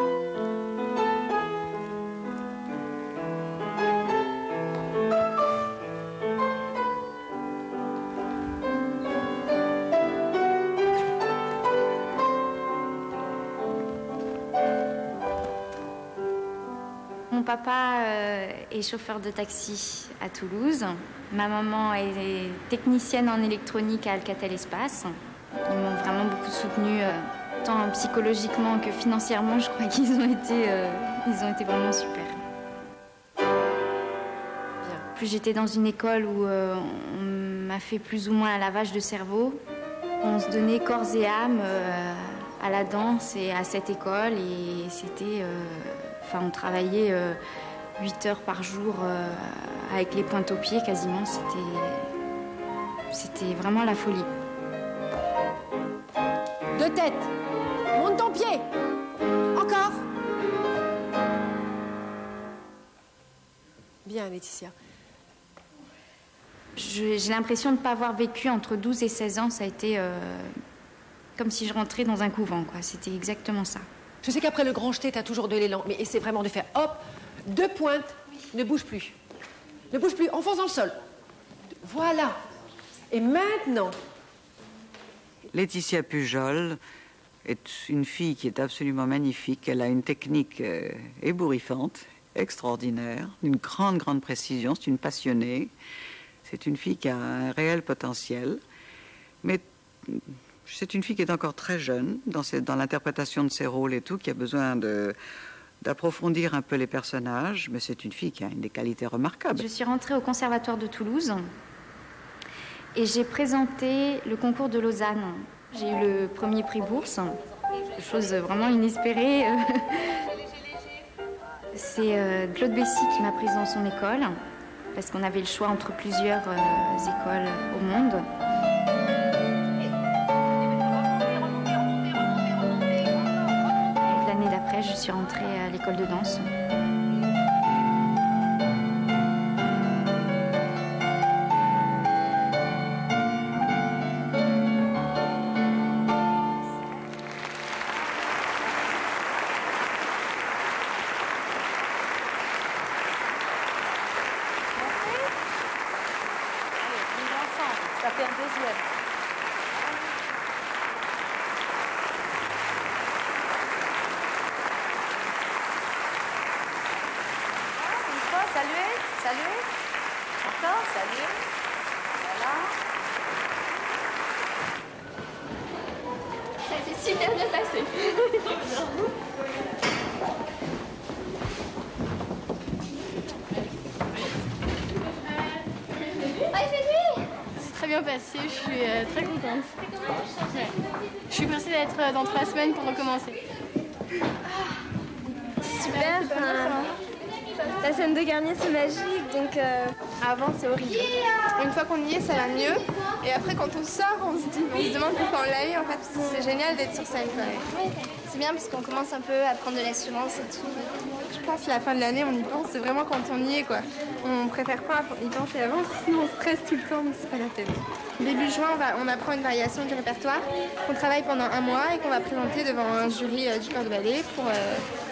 Mon papa est chauffeur de taxi à Toulouse. Ma maman est technicienne en électronique à Alcatel Espace. Ils m'ont vraiment beaucoup soutenue, tant psychologiquement que financièrement. Je crois qu'ils ont été vraiment super. Plus j'étais dans une école où on m'a fait plus ou moins un lavage de cerveau. On se donnait corps et âme à la danse et à cette école. Et c'était... on travaillait 8 heures par jour avec les pointes aux pieds quasiment. C'était vraiment la folie. De tête. Monte ton pied. Encore. Bien, Laetitia. J'ai l'impression de ne pas avoir vécu entre 12 et 16 ans. Ça a été comme si je rentrais dans un couvent, quoi. C'était exactement ça. Je sais qu'après le grand jeté, t'as toujours de l'élan, mais essaie vraiment de faire hop, 2 pointes, ne bouge plus. Ne bouge plus, enfonce dans le sol. Voilà. Et maintenant. Laetitia Pujol est une fille qui est absolument magnifique. Elle a une technique ébouriffante, extraordinaire, d'une grande, grande précision. C'est une passionnée. C'est une fille qui a un réel potentiel. Mais c'est une fille qui est encore très jeune dans l'interprétation de ses rôles et tout, qui a besoin d'approfondir un peu les personnages. Mais c'est une fille qui a des qualités remarquables. Je suis rentrée au Conservatoire de Toulouse et j'ai présenté le concours de Lausanne. J'ai eu le premier prix bourse, chose vraiment inespérée. C'est Claude Bessy qui m'a prise dans son école, parce qu'on avait le choix entre plusieurs écoles au monde. Et l'année d'après, je suis rentrée à l'école de danse. C'est super bien passé. C'est très bien passé, je suis très contente. Ouais. Je suis pressée d'être dans 3 semaines pour recommencer. Super. La scène de Garnier, c'est magique, donc avant, c'est horrible. Une fois qu'on y est, ça va mieux. Et après, quand on sort, on se demande pourquoi on l'a eu, en fait. C'est génial d'être sur scène, quoi. Ouais, c'est bien parce qu'on commence un peu à prendre de l'assurance et tout. Je pense que la fin de l'année, on y pense. C'est vraiment quand on y est, quoi. On préfère pas y penser avant, sinon on stresse tout le temps, mais c'est pas la peine. Début juin, on apprend une variation du répertoire qu'on travaille pendant 1 mois et qu'on va présenter devant un jury du corps de ballet pour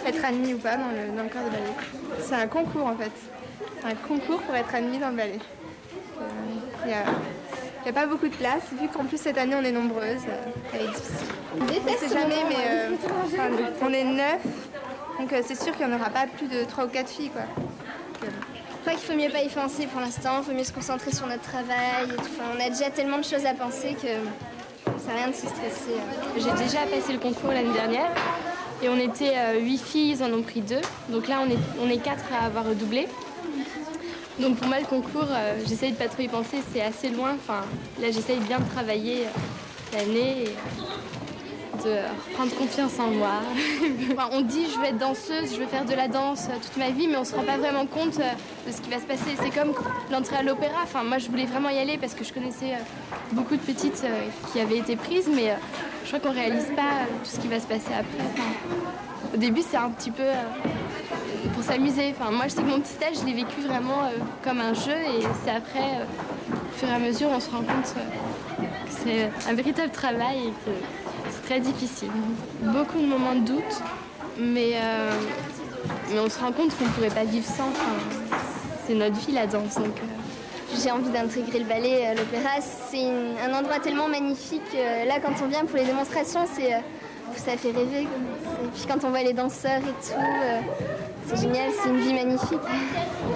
être admis ou pas dans le corps de ballet. C'est un concours, en fait. C'est un concours pour être admis dans le ballet. Il n'y a pas beaucoup de place, vu qu'en plus cette année on est nombreuses, ça va être difficile. On ne sait jamais, mais on est 9, donc c'est sûr qu'il n'y en aura pas plus de 3 ou 4 filles, quoi. Je crois qu'il faut mieux pas y penser pour l'instant, il faut mieux se concentrer sur notre travail et tout. Enfin, on a déjà tellement de choses à penser que ça sert à rien de se stresser. J'ai déjà passé le concours l'année dernière et on était 8 filles, ils en ont pris 2. Donc là on est 4 à avoir redoublé. Donc pour moi le concours, j'essaye de pas trop y penser, c'est assez loin. Enfin, là j'essaye bien de travailler l'année et de reprendre confiance en moi. Enfin, on dit je veux être danseuse, je veux faire de la danse toute ma vie, mais on se rend pas vraiment compte de ce qui va se passer. C'est comme l'entrée à l'opéra. Enfin, moi je voulais vraiment y aller parce que je connaissais beaucoup de petites qui avaient été prises, mais je crois qu'on réalise pas tout ce qui va se passer après. Enfin, au début c'est un petit peu pour s'amuser. Enfin, moi je sais que mon petit stage je l'ai vécu vraiment comme un jeu et c'est après, au fur et à mesure, on se rend compte que c'est un véritable travail et que c'est très difficile. Beaucoup de moments de doute, mais on se rend compte qu'on ne pourrait pas vivre sans. Enfin, c'est notre vie la danse. Donc, J'ai envie d'intégrer le ballet, l'opéra. C'est un endroit tellement magnifique. Là, quand on vient pour les démonstrations, ça fait rêver. Et puis quand on voit les danseurs et tout, c'est génial, c'est une vie magnifique.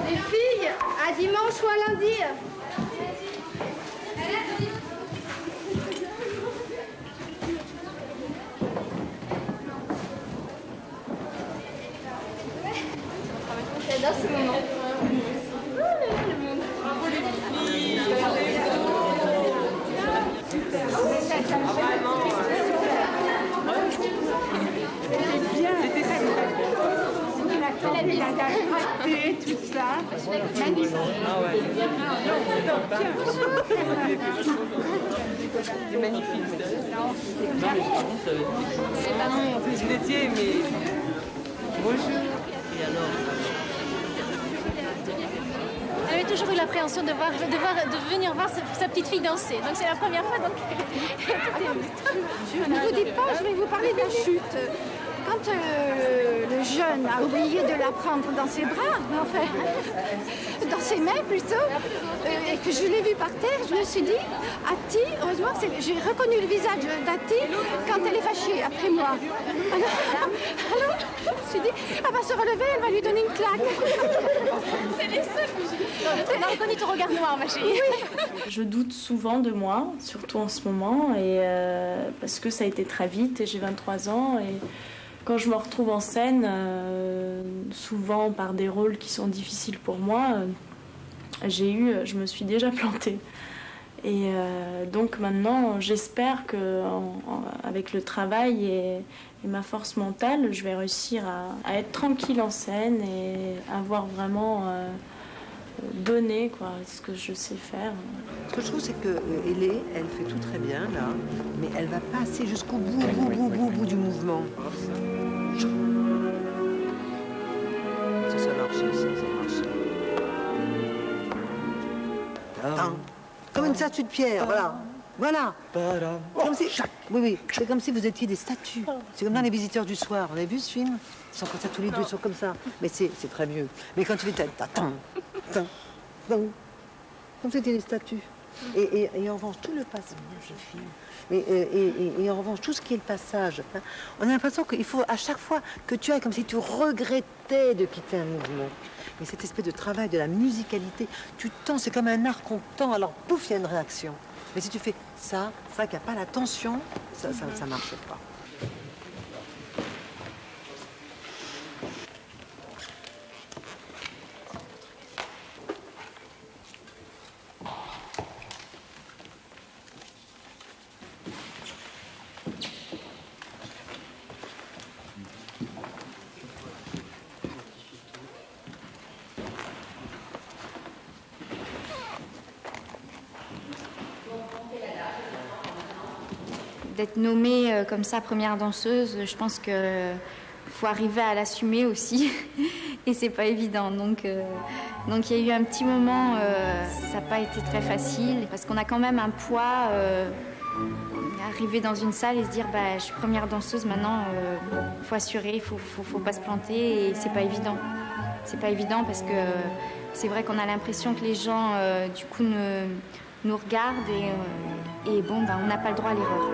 Les filles, à dimanche ou à lundi. J'adore ce moment. Tout ça. Magnifique. Ah ouais. C'est magnifique. C'est pas mon métier, mais bonjour. Et alors? Elle avait toujours eu l'appréhension de venir voir sa petite fille danser. Donc c'est la première fois. Donc Je ne vous dis pas, je vais vous parler de la chute. Quand le jeune a oublié de la prendre dans ses bras, enfin, dans ses mains plutôt, et que je l'ai vu par terre, je me suis dit, Ati, heureusement que j'ai reconnu le visage d'Ati quand elle est fâchée après moi. Alors, je me suis dit, elle va se relever, elle va lui donner une claque. c'est les seuls. On a reconnu ton regard noir, ma chérie. Oui. Je doute souvent de moi, surtout en ce moment, et parce que ça a été très vite et j'ai 23 ans. Et quand je me retrouve en scène, souvent par des rôles qui sont difficiles pour moi, je me suis déjà plantée. Et donc maintenant, j'espère qu'avec le travail et ma force mentale, je vais réussir à être tranquille en scène et avoir vraiment donné ce que je sais faire. Ce que je trouve, c'est que Hélé, elle fait tout très bien là, mais elle va pas assez jusqu'au bout du mouvement. Ça marche, ça marche. Comme une statue de pierre, voilà. Comme si, oui, c'est comme si vous étiez des statues. C'est comme dans Les Visiteurs du Soir. Vous avez vu ce film? Ils sont comme ça, tous les deux, ils sont comme ça. Mais c'est très mieux. Mais quand tu fais comme c'était des statues. Et en revanche, tout le passage, je filme. Et en revanche, tout ce qui est le passage, on a l'impression qu'il faut à chaque fois que tu ailles comme si tu regrettais de quitter un mouvement. Mais cette espèce de travail de la musicalité, tu tends, c'est comme un arc qu'on tend, alors pouf, il y a une réaction. Mais si tu fais ça qu'il n'y a pas la tension, ça ne marche pas. D'être nommée comme ça première danseuse, je pense que faut arriver à l'assumer aussi et c'est pas évident. Donc il y a eu un petit moment, ça n'a pas été très facile parce qu'on a quand même un poids. Arriver dans une salle et se dire je suis première danseuse maintenant, faut assurer, faut pas se planter et c'est pas évident. C'est pas évident parce que c'est vrai qu'on a l'impression que les gens du coup nous regardent et bon on n'a pas le droit à l'erreur.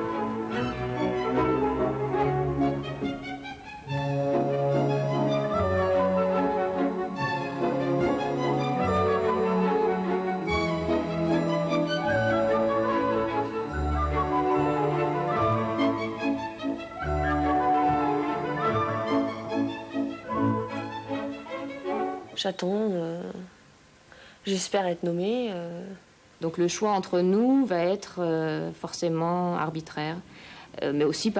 J'attends, j'espère être nommée. Donc le choix entre nous va être forcément arbitraire, mais aussi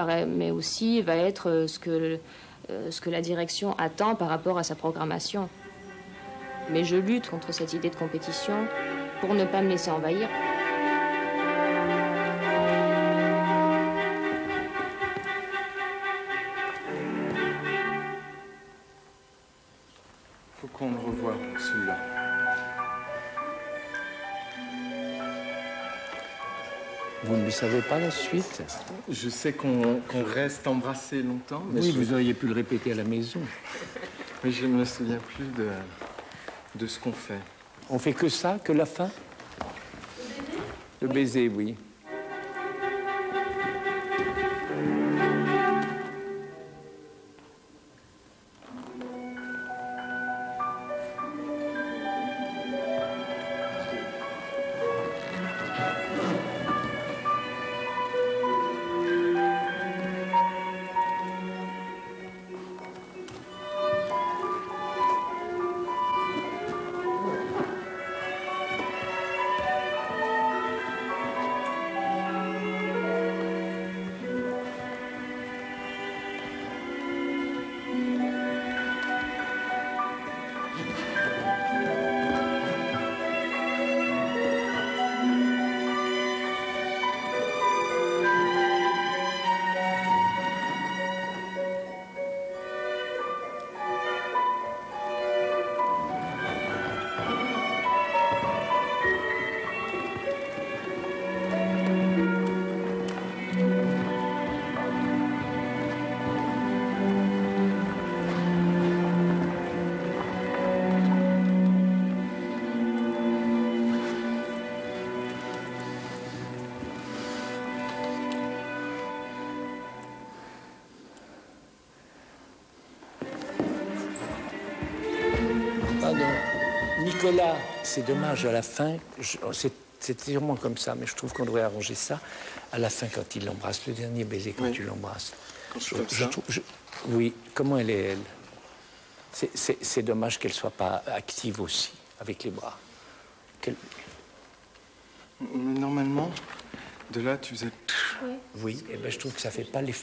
va être ce que la direction attend par rapport à sa programmation. Mais je lutte contre cette idée de compétition pour ne pas me laisser envahir. Faut qu'on le revoie, celui-là. Vous ne savez pas la suite? Je sais qu'on reste embrassés longtemps. Mais oui, vous auriez pu le répéter à la maison. Mais je ne me souviens plus de ce qu'on fait. On fait que ça, que la fin? Le baiser, oui. Nicolas, c'est dommage, à la fin, c'est sûrement comme ça, mais je trouve qu'on devrait arranger ça. À la fin, quand il l'embrasse, le dernier baiser, quand tu l'embrasses. Oui, comment elle est, elle? C'est dommage qu'elle ne soit pas active aussi, avec les bras. Normalement, de là, tu faisais... Oui, et ben, je trouve que ça ne fait pas les...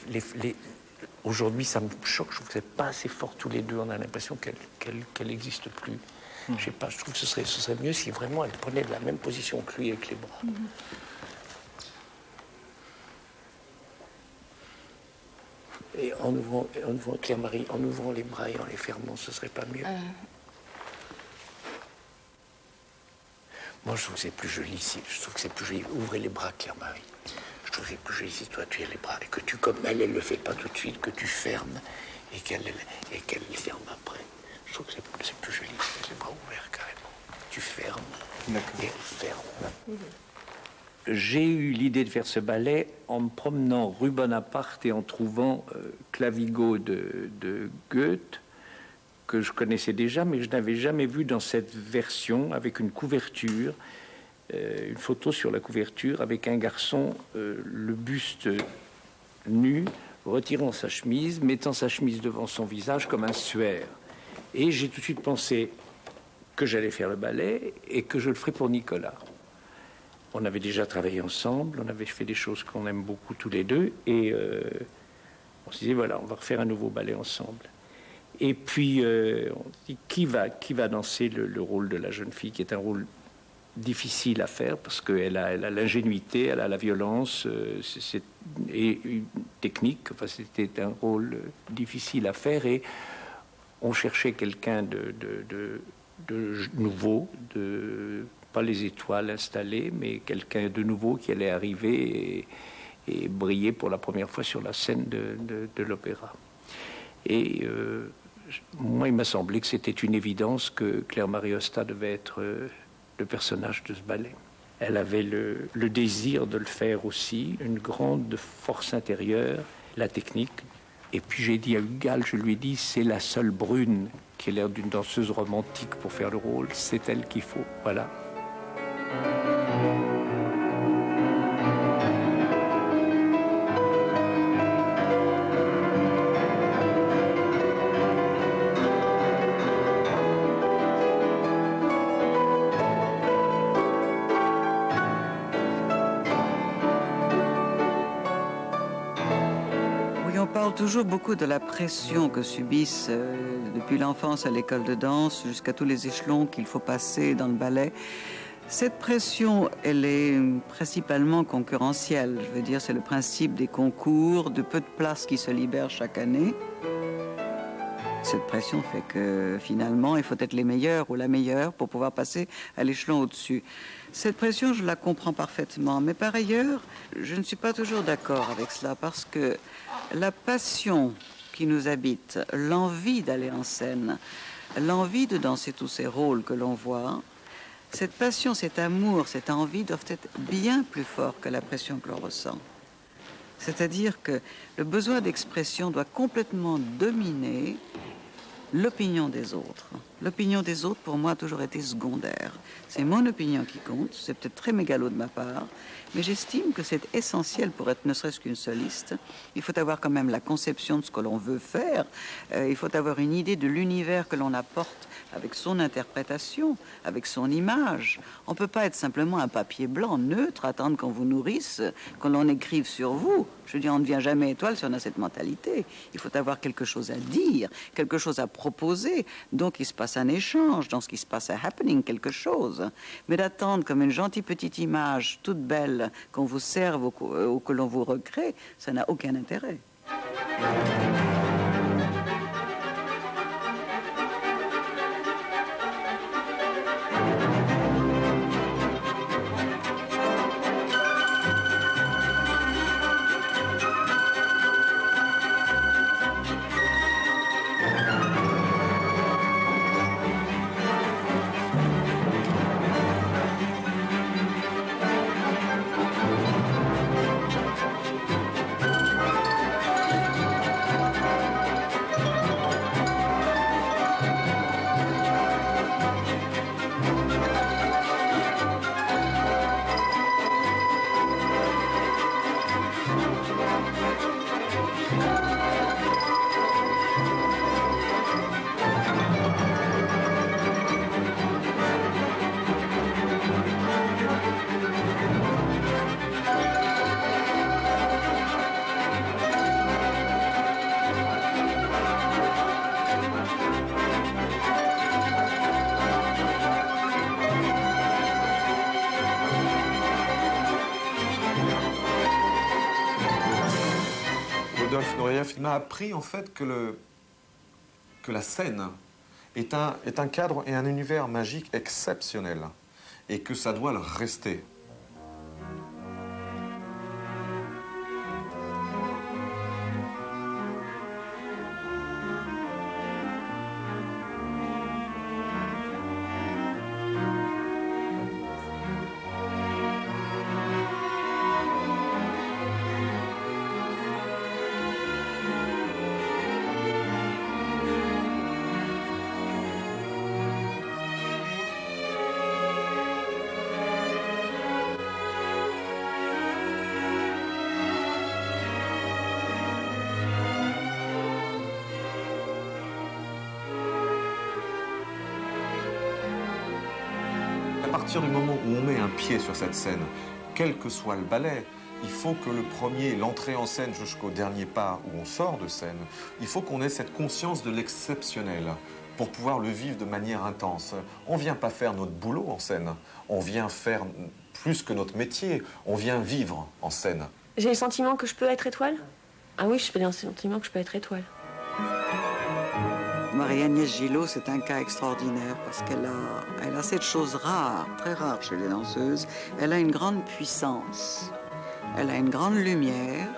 Aujourd'hui, ça me choque, je trouve que c'est pas assez fort tous les deux. On a l'impression qu'elle n'existe plus. Je sais pas, je trouve que ce serait mieux si vraiment elle prenait de la même position que lui avec les bras. Et en ouvrant Claire-Marie, en ouvrant les bras et en les fermant, ce serait pas mieux. Moi, je trouve que c'est plus joli ici. Je trouve que c'est plus joli. Ouvrez les bras, Claire-Marie. Je trouve que c'est plus joli si toi tu as les bras et que tu, comme elle le fait pas tout de suite, que tu fermes et qu'elle les ferme après. Je trouve que c'est plus joli avec les bras ouverts carrément. Tu fermes et elle ferme. J'ai eu l'idée de faire ce ballet en me promenant rue Bonaparte et en trouvant Clavigo de Goethe, que je connaissais déjà, mais que je n'avais jamais vu dans cette version, avec une couverture une photo sur la couverture avec un garçon, le buste nu, retirant sa chemise, mettant sa chemise devant son visage comme un suaire. Et j'ai tout de suite pensé que j'allais faire le ballet et que je le ferais pour Nicolas. On avait déjà travaillé ensemble, on avait fait des choses qu'on aime beaucoup tous les deux, et on se disait, voilà, on va refaire un nouveau ballet ensemble. Et puis, on se dit, qui va danser le rôle de la jeune fille, qui est un rôle difficile à faire, parce qu'elle a l'ingénuité, elle a la violence, et une technique. Enfin, c'était un rôle difficile à faire, et on cherchait quelqu'un de nouveau, pas les étoiles installées, mais quelqu'un de nouveau qui allait arriver et briller pour la première fois sur la scène de l'opéra. Et moi, il m'a semblé que c'était une évidence que Claire-Marie Hosta devait être le personnage de ce ballet. Elle avait le désir de le faire aussi, une grande force intérieure, la technique. Et puis j'ai dit à Hugues, je lui ai dit, c'est la seule brune qui a l'air d'une danseuse romantique pour faire le rôle, c'est elle qu'il faut, voilà. Toujours beaucoup de la pression que subissent depuis l'enfance à l'école de danse jusqu'à tous les échelons qu'il faut passer dans le ballet. Cette pression, elle est principalement concurrentielle. Je veux dire, c'est le principe des concours, de peu de places qui se libèrent chaque année. Cette pression fait que finalement, il faut être les meilleurs ou la meilleure pour pouvoir passer à l'échelon au-dessus. Cette pression, je la comprends parfaitement. Mais par ailleurs, je ne suis pas toujours d'accord avec cela parce que la passion qui nous habite, l'envie d'aller en scène, l'envie de danser tous ces rôles que l'on voit, cette passion, cet amour, cette envie doivent être bien plus forts que la pression que l'on ressent. C'est-à-dire que le besoin d'expression doit complètement dominer l'opinion des autres. L'opinion des autres, pour moi, a toujours été secondaire. C'est mon opinion qui compte, c'est peut-être très mégalo de ma part, mais j'estime que c'est essentiel pour être ne serait-ce qu'une soliste. Il faut avoir quand même la conception de ce que l'on veut faire. Il faut avoir une idée de l'univers que l'on apporte avec son interprétation, avec son image. On ne peut pas être simplement un papier blanc, neutre, attendre qu'on vous nourrisse, qu'on l'on écrive sur vous. Je veux dire, on ne devient jamais étoile si on a cette mentalité. Il faut avoir quelque chose à dire, quelque chose à proposer. Donc, il se passe un échange, dans ce qui se passe un happening, quelque chose. Mais d'attendre comme une gentille petite image, toute belle, qu'on vous serve ou que l'on vous recrée, ça n'a aucun intérêt. Rodolphe Nureyev m'a appris en fait que la scène est un cadre et un univers magique exceptionnel et que ça doit le rester. partir du moment où on met un pied sur cette scène, quel que soit le ballet, il faut que l'entrée en scène jusqu'au dernier pas où on sort de scène, il faut qu'on ait cette conscience de l'exceptionnel pour pouvoir le vivre de manière intense. On ne vient pas faire notre boulot en scène, on vient faire plus que notre métier, on vient vivre en scène. J'ai le sentiment que je peux être étoile? Ah oui, j'ai le sentiment que je peux être étoile. Marie-Agnès Gillot, c'est un cas extraordinaire parce qu'elle a cette chose rare, très rare chez les danseuses. Elle a une grande puissance, elle a une grande lumière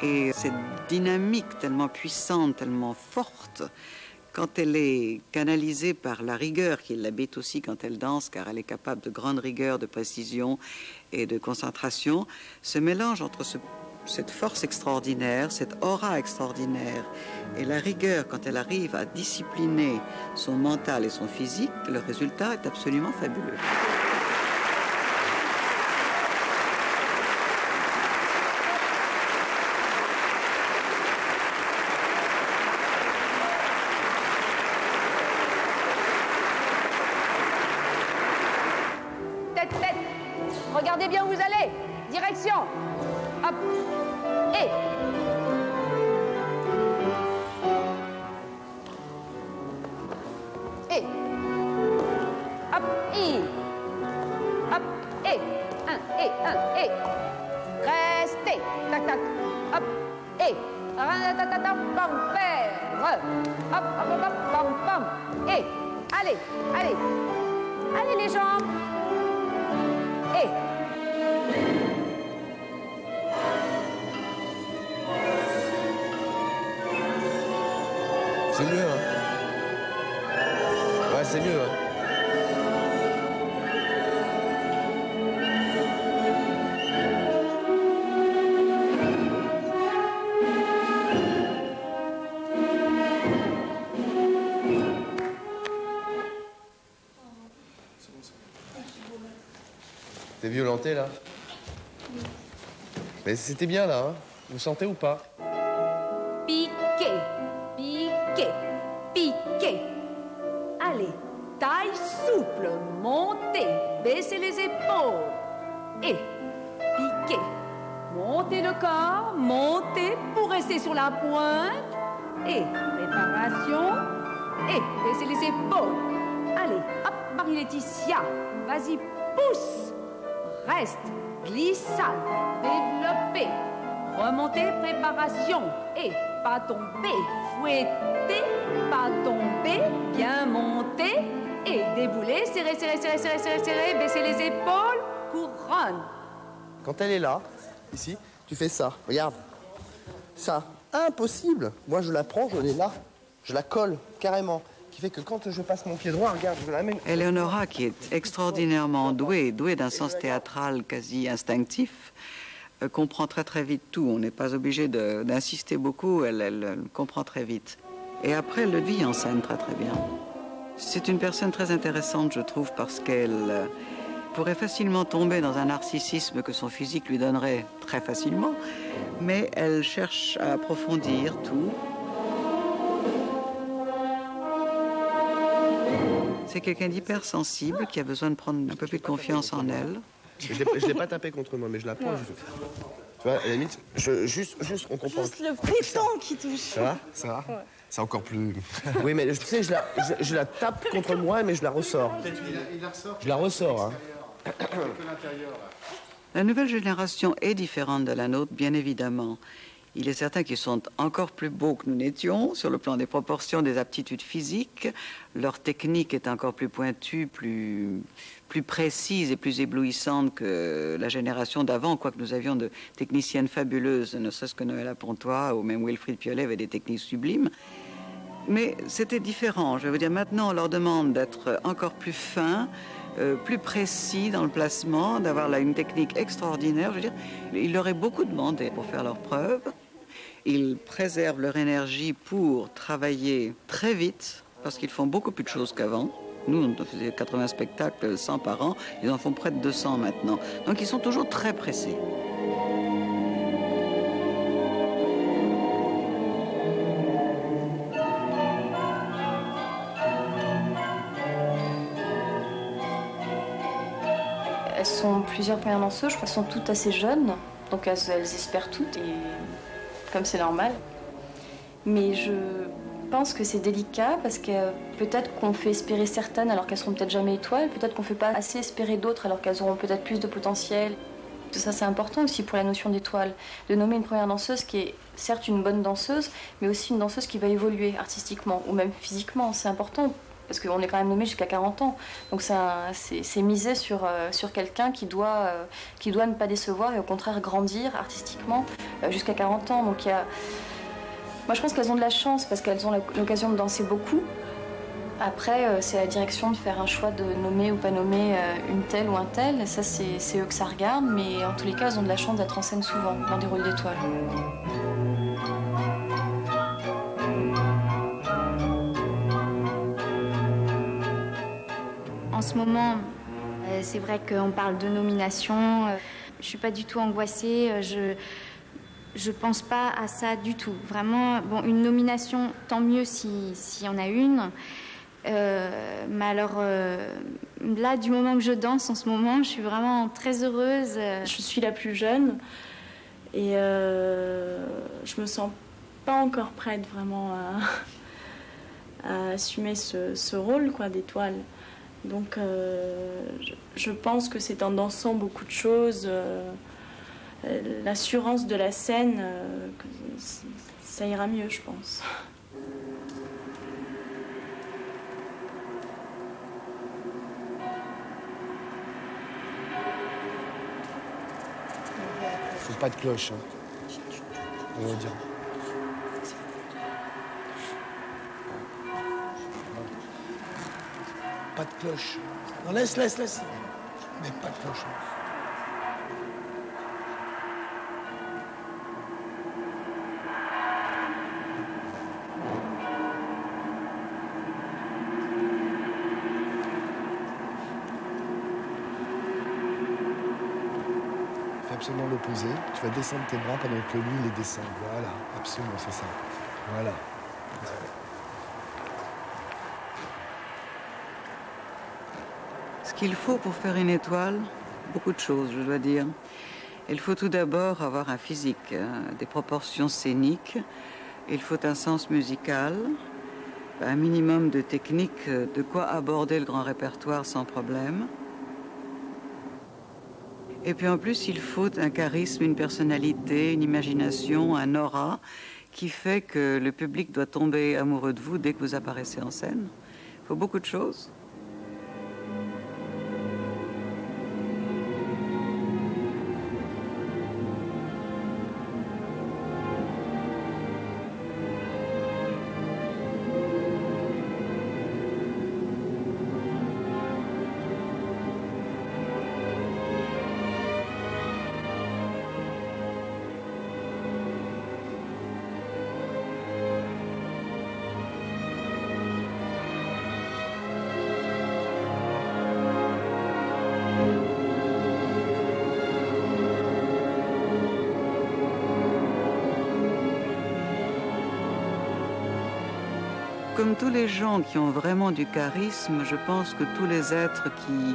et cette dynamique tellement puissante, tellement forte, quand elle est canalisée par la rigueur qui l'habite aussi quand elle danse, car elle est capable de grande rigueur, de précision et de concentration, ce mélange entre cette force extraordinaire, cette aura extraordinaire et la rigueur quand elle arrive à discipliner son mental et son physique, le résultat est absolument fabuleux. Tête, tête. Regardez bien où vous allez. Direction. Hop. Et. Et. Hop. Et. Hop. Et. Un. Et. Restez. Tac, tac. Hop. Et. Pam, faire. Hop, hop, hop, pam, pam. Et. Allez. Allez les jambes. Et. C'est mieux, hein? Ouais, c'est mieux, hein? T'es violenté, là? Mais c'était bien, là, hein? Vous sentez ou pas? Piqué. Allez, taille souple, montez, baissez les épaules. Et piquez. Montez le corps, montez pour rester sur la pointe. Et préparation. Et baissez les épaules. Allez, hop, Marie-Laetitia. Vas-y, pousse. Reste, glissade, développez. Remontez, préparation. Et pas tomber, fouettez, pas tomber, bien monter. Et déboulez, serrez, baissez les épaules, couronne. Quand elle est là, ici, tu fais ça. Regarde. Ça, impossible. Moi, je la prends, je l'ai là. Je la colle, carrément. Qui fait que quand je passe mon pied droit, regarde, je la mets... Eleonora, qui est extraordinairement douée d'un sens théâtral quasi instinctif, comprend très vite tout. On n'est pas obligé d'insister beaucoup, elle comprend très vite. Et après, elle le vit en scène très bien. C'est une personne très intéressante, je trouve, parce qu'elle pourrait facilement tomber dans un narcissisme que son physique lui donnerait très facilement, mais elle cherche à approfondir tout. C'est quelqu'un d'hypersensible qui a besoin de prendre un peu plus de confiance en elle. Je ne l'ai pas tapé contre moi, mais je la prends. Tu vois, à la limite, juste, on comprend. Juste le pétant qui touche. Ça va ouais. C'est encore plus... Oui, mais tu sais, je la tape contre moi, mais je la ressors. Il la ressort. Je la ressors, hein. La nouvelle génération est différente de la nôtre, bien évidemment. Il est certain qu'ils sont encore plus beaux que nous n'étions, sur le plan des proportions, des aptitudes physiques. Leur technique est encore plus pointue, plus précise et plus éblouissante que la génération d'avant, quoique nous avions de techniciennes fabuleuses, ne serait-ce que Noëlla Pontois ou même Wilfried Piolet avait des techniques sublimes. Mais c'était différent. Je veux dire, maintenant, on leur demande d'être encore plus fins, plus précis dans le placement, d'avoir là une technique extraordinaire. Je veux dire, il leur est beaucoup demandé pour faire leurs preuves. Ils préservent leur énergie pour travailler très vite, parce qu'ils font beaucoup plus de choses qu'avant. Nous, on faisait 80 spectacles, 100 par an. Ils en font près de 200 maintenant. Donc, ils sont toujours très pressés. sont plusieurs premières danseuses, je crois qu'elles sont toutes assez jeunes, donc elles espèrent toutes, et comme c'est normal. Mais je pense que c'est délicat parce que peut-être qu'on fait espérer certaines alors qu'elles seront peut-être jamais étoiles, peut-être qu'on ne fait pas assez espérer d'autres alors qu'elles auront peut-être plus de potentiel. Tout ça, c'est important aussi pour la notion d'étoile, de nommer une première danseuse qui est certes une bonne danseuse, mais aussi une danseuse qui va évoluer artistiquement ou même physiquement. C'est important parce qu'on est quand même nommé jusqu'à 40 ans. Donc c'est miser sur quelqu'un qui doit ne pas décevoir et au contraire grandir artistiquement jusqu'à 40 ans. Donc moi je pense qu'elles ont de la chance parce qu'elles ont l'occasion de danser beaucoup. Après, c'est à la direction de faire un choix de nommer ou pas nommer une telle ou un tel. Ça, c'est eux que ça regarde, mais en tous les cas, elles ont de la chance d'être en scène souvent, dans des rôles d'étoiles. En ce moment, c'est vrai qu'on parle de nomination. Je suis pas du tout angoissée. Je pense pas à ça du tout. Vraiment, bon, une nomination, tant mieux s'il y en a une. Mais alors, là, du moment que je danse en ce moment, je suis vraiment très heureuse. Je suis la plus jeune et je me sens pas encore prête vraiment à assumer ce rôle quoi, d'étoile. Donc, je pense que c'est en dansant beaucoup de choses, l'assurance de la scène, que ça ira mieux, je pense. Faut pas de cloche. Hein. On va dire. Pas de cloche. Non, laisse. Mais pas de cloche. Fais absolument l'opposé. Tu vas descendre tes bras pendant que lui, il les descend. Voilà, absolument, c'est ça. Voilà. Ce qu'il faut pour faire une étoile, beaucoup de choses, je dois dire. Il faut tout d'abord avoir un physique, des proportions scéniques. Il faut un sens musical, un minimum de technique, de quoi aborder le grand répertoire sans problème. Et puis en plus, il faut un charisme, une personnalité, une imagination, un aura qui fait que le public doit tomber amoureux de vous dès que vous apparaissez en scène. Il faut beaucoup de choses. Comme tous les gens qui ont vraiment du charisme, je pense que tous les êtres qui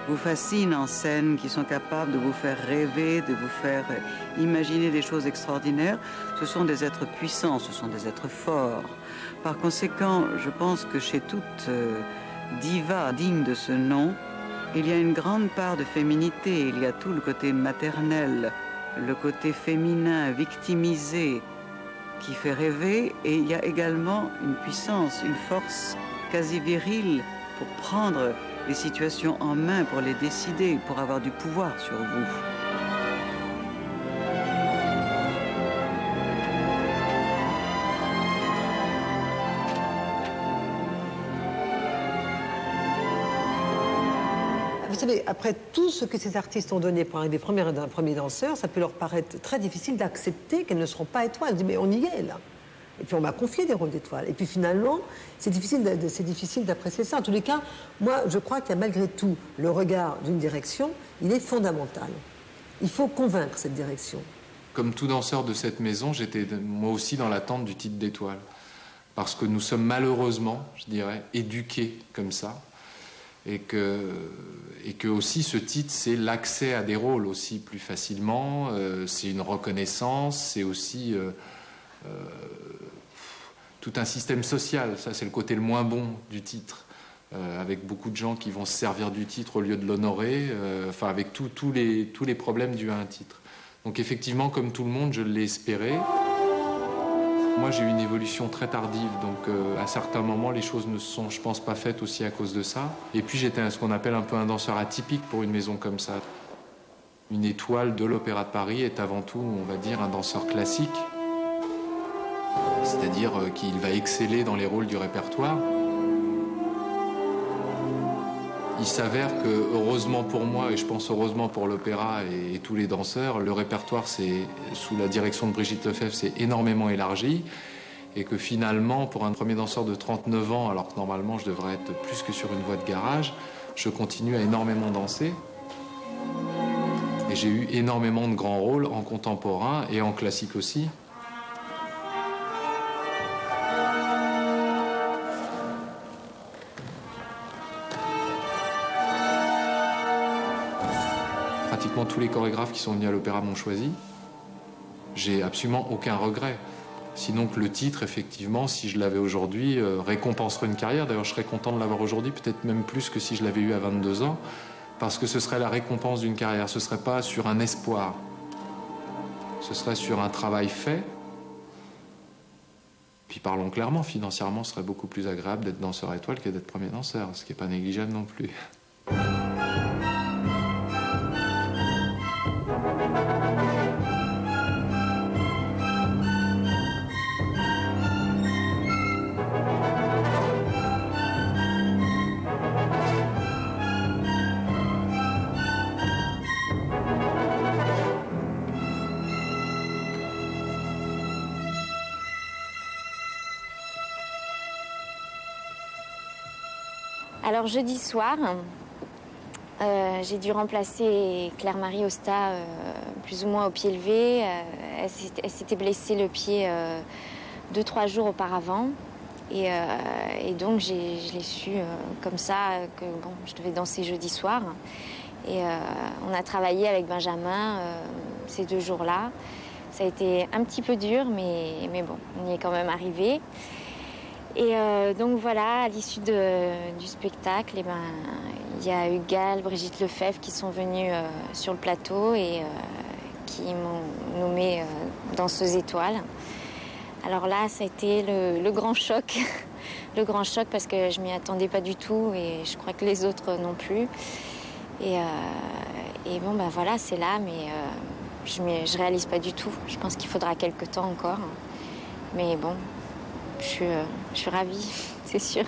vous fascinent en scène, qui sont capables de vous faire rêver, de vous faire imaginer des choses extraordinaires, ce sont des êtres puissants, ce sont des êtres forts. Par conséquent, je pense que chez toute diva digne de ce nom, il y a une grande part de féminité, il y a tout le côté maternel, le côté féminin, victimisé, qui fait rêver, et il y a également une puissance, une force quasi virile pour prendre les situations en main, pour les décider, pour avoir du pouvoir sur vous. Vous savez, après tout ce que ces artistes ont donné pour arriver d'un premier danseur, ça peut leur paraître très difficile d'accepter qu'elles ne seront pas étoiles. On dit, mais on y est, là. Et puis on m'a confié des rôles d'étoiles. Et puis finalement, c'est difficile d'apprécier ça. En tous les cas, moi, je crois qu'il y a malgré tout le regard d'une direction, il est fondamental. Il faut convaincre cette direction. Comme tout danseur de cette maison, j'étais moi aussi dans l'attente du titre d'étoile. Parce que nous sommes malheureusement, je dirais, éduqués comme ça. Et que aussi ce titre, c'est l'accès à des rôles aussi plus facilement, c'est une reconnaissance, c'est aussi tout un système social. Ça, c'est le côté le moins bon du titre, avec beaucoup de gens qui vont se servir du titre au lieu de l'honorer, enfin avec tous les problèmes dus à un titre. Donc effectivement, comme tout le monde, je l'ai espéré. Moi, j'ai eu une évolution très tardive, donc à certains moments, les choses ne sont, je pense, pas faites aussi à cause de ça. Et puis, j'étais ce qu'on appelle un peu un danseur atypique pour une maison comme ça. Une étoile de l'Opéra de Paris est avant tout, on va dire, un danseur classique, c'est-à-dire qu'il va exceller dans les rôles du répertoire. Il s'avère que, heureusement pour moi, et je pense heureusement pour l'opéra et tous les danseurs, le répertoire, sous la direction de Brigitte Lefebvre, s'est énormément élargi. Et que finalement, pour un premier danseur de 39 ans, alors que normalement je devrais être plus que sur une voie de garage, je continue à énormément danser. Et j'ai eu énormément de grands rôles en contemporain et en classique aussi. Pratiquement tous les chorégraphes qui sont venus à l'opéra m'ont choisi. J'ai absolument aucun regret. Sinon que le titre, effectivement, si je l'avais aujourd'hui, récompenserait une carrière. D'ailleurs, je serais content de l'avoir aujourd'hui, peut-être même plus que si je l'avais eu à 22 ans, parce que ce serait la récompense d'une carrière. Ce ne serait pas sur un espoir. Ce serait sur un travail fait. Puis parlons clairement, financièrement, ce serait beaucoup plus agréable d'être danseur étoile que d'être premier danseur, ce qui n'est pas négligeable non plus. Alors jeudi soir, j'ai dû remplacer Claire-Marie Osta plus ou moins au pied levé. Elle s'était blessée le pied 2-3 jours auparavant. Et donc je l'ai su comme ça que bon, je devais danser jeudi soir. Et on a travaillé avec Benjamin ces 2 jours-là. Ça a été un petit peu dur, mais bon, on y est quand même arrivé. Et donc voilà, à l'issue du spectacle, eh ben, il y a eu Gall, Brigitte Lefebvre qui sont venues sur le plateau et qui m'ont nommée danseuse étoile. Alors là, ça a été le grand choc. Le grand choc parce que je m'y attendais pas du tout et je crois que les autres non plus. Et bon, ben voilà, c'est là, mais je réalise pas du tout. Je pense qu'il faudra quelques temps encore. Mais bon, je suis ravie, c'est sûr.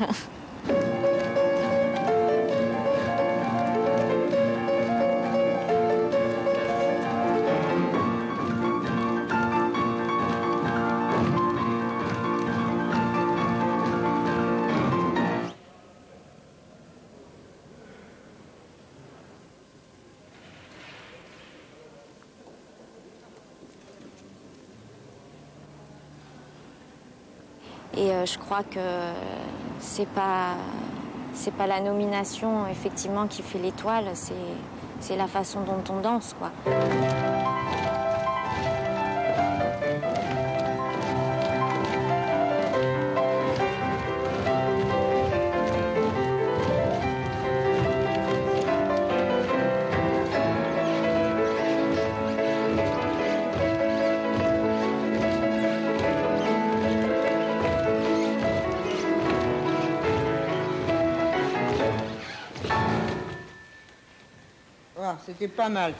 Et je crois que c'est pas la nomination effectivement qui fait l'étoile, c'est la façon dont on danse, quoi. C'était pas mal.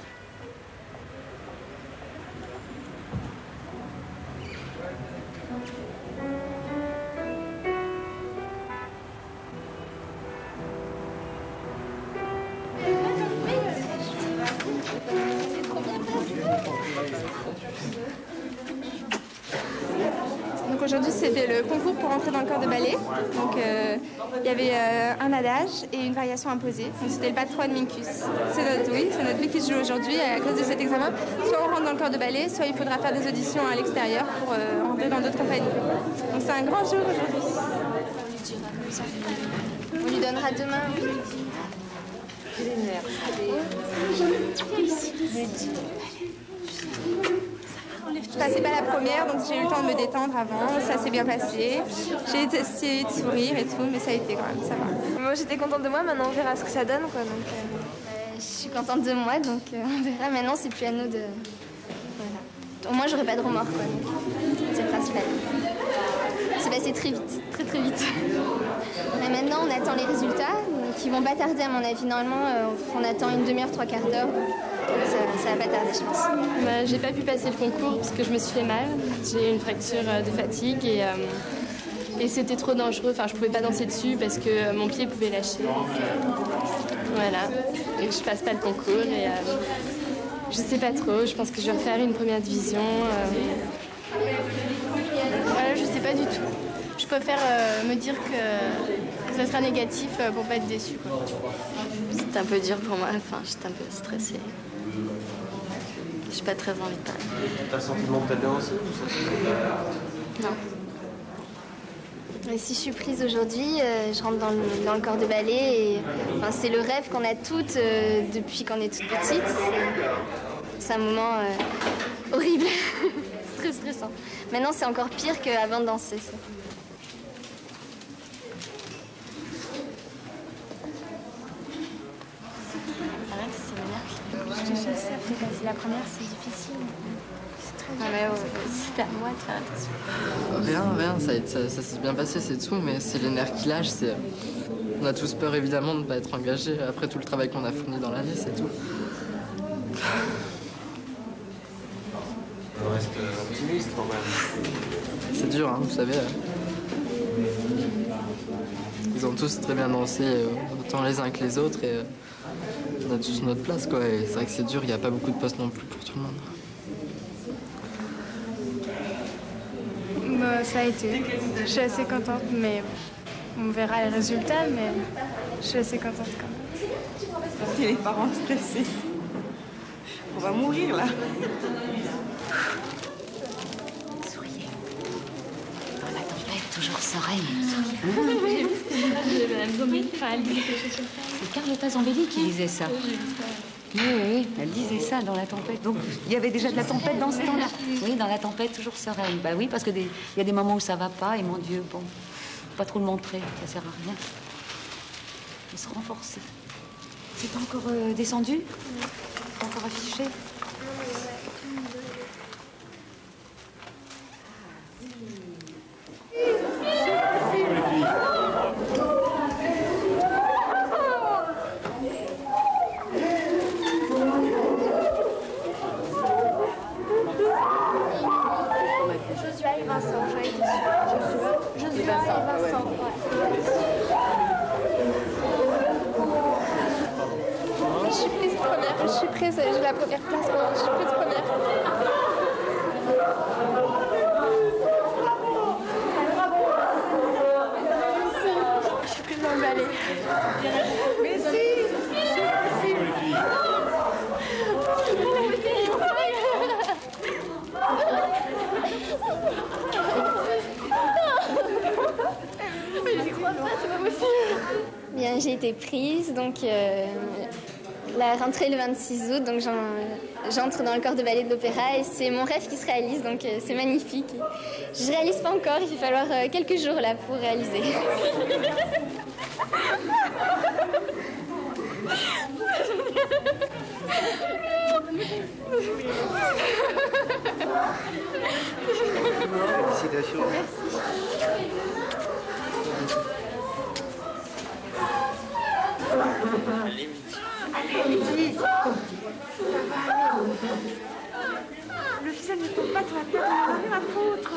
Donc aujourd'hui c'était le concours pour entrer dans le corps de ballet. Donc il y avait un adage et une variation imposée. Donc c'était le pas de 3 de Minkus. C'est notre vie qui se joue aujourd'hui à cause de cet examen. Soit on rentre dans le corps de ballet, soit il faudra faire des auditions à l'extérieur pour entrer dans d'autres compagnies. Donc c'est un grand jour aujourd'hui. On lui donnera demain. Je passais pas la première, donc j'ai eu le temps de me détendre avant. Ça s'est bien passé. J'ai essayé de sourire et tout, mais ça a été quand même, ça va. Moi, j'étais contente de moi. Maintenant, on verra ce que ça donne, quoi. Donc, je suis contente de moi, donc on verra. Maintenant, c'est plus à nous de... Voilà. Au moins, j'aurai pas de remords, quoi. C'est le principal. C'est passé très vite, très vite. Et maintenant, on attend les résultats, qui vont pas tarder, à mon avis. Normalement, on attend une demi-heure, 3/4 d'heure. Ça va pas tarder, je pense. Bah, j'ai pas pu passer le concours parce que je me suis fait mal. J'ai eu une fracture de fatigue et c'était trop dangereux. Enfin, je pouvais pas danser dessus parce que mon pied pouvait lâcher. Voilà. Et je passe pas le concours et je sais pas trop. Je pense que je vais refaire une première division. Voilà, je sais pas du tout. Je préfère me dire que ça sera négatif pour pas être déçue, quoi. C'était un peu dur pour moi, enfin, j'étais un peu stressée. J'ai pas très envie de parler. T'as le sentiment que t'as bien aussi ou ça? Non. Et si je suis prise aujourd'hui, je rentre dans le corps de ballet et enfin, c'est le rêve qu'on a toutes depuis qu'on est toute petite. C'est un moment horrible, c'est très stressant. Maintenant, c'est encore pire qu'avant de danser. Ça. Je te sais, après passer la première, c'est difficile. C'est très dur. C'était à moi de faire attention. Rien, ça s'est bien passé, c'est tout, mais c'est les nerfs qui lâchent. On a tous peur évidemment de ne pas être engagés après tout le travail qu'on a fourni dans l'année, c'est tout. On reste optimiste quand même. C'est dur, hein, vous savez. Ils ont tous très bien dansé, autant les uns que les autres, et on a tous notre place, quoi. Et c'est vrai que c'est dur, il n'y a pas beaucoup de postes non plus pour tout le monde. Bah, ça a été. Je suis assez contente, mais on verra les résultats, mais je suis assez contente quand même. Et les parents stressés. On va mourir là. Souriez. Dans la tempête, toujours sereine. C'est Carlotta Zambelli qui disait ça. Oui, elle disait ça dans la tempête. Donc, il y avait déjà de la tempête dans ce temps-là. Oui, dans la tempête, toujours sereine. Bah oui, parce que il y a des moments où ça va pas, et mon Dieu, bon, faut pas trop le montrer, ça sert à rien. Il faut se renforcer. C'est pas encore descendu? Pas encore affiché? Je suis prise, j'ai la première place, je suis prise première. Je suis prise dans le ballet. Mais si. J'y crois pas, c'est pas possible. Bien, j'ai été prise, donc la rentrée le 26 août, donc j'entre dans le corps de ballet de l'opéra et c'est mon rêve qui se réalise, donc c'est magnifique. Je ne réalise pas encore, il va falloir quelques jours là pour réaliser. Félicitations. Allez, le ciel ne tombe pas sur la tête, on n'a rien à foutre.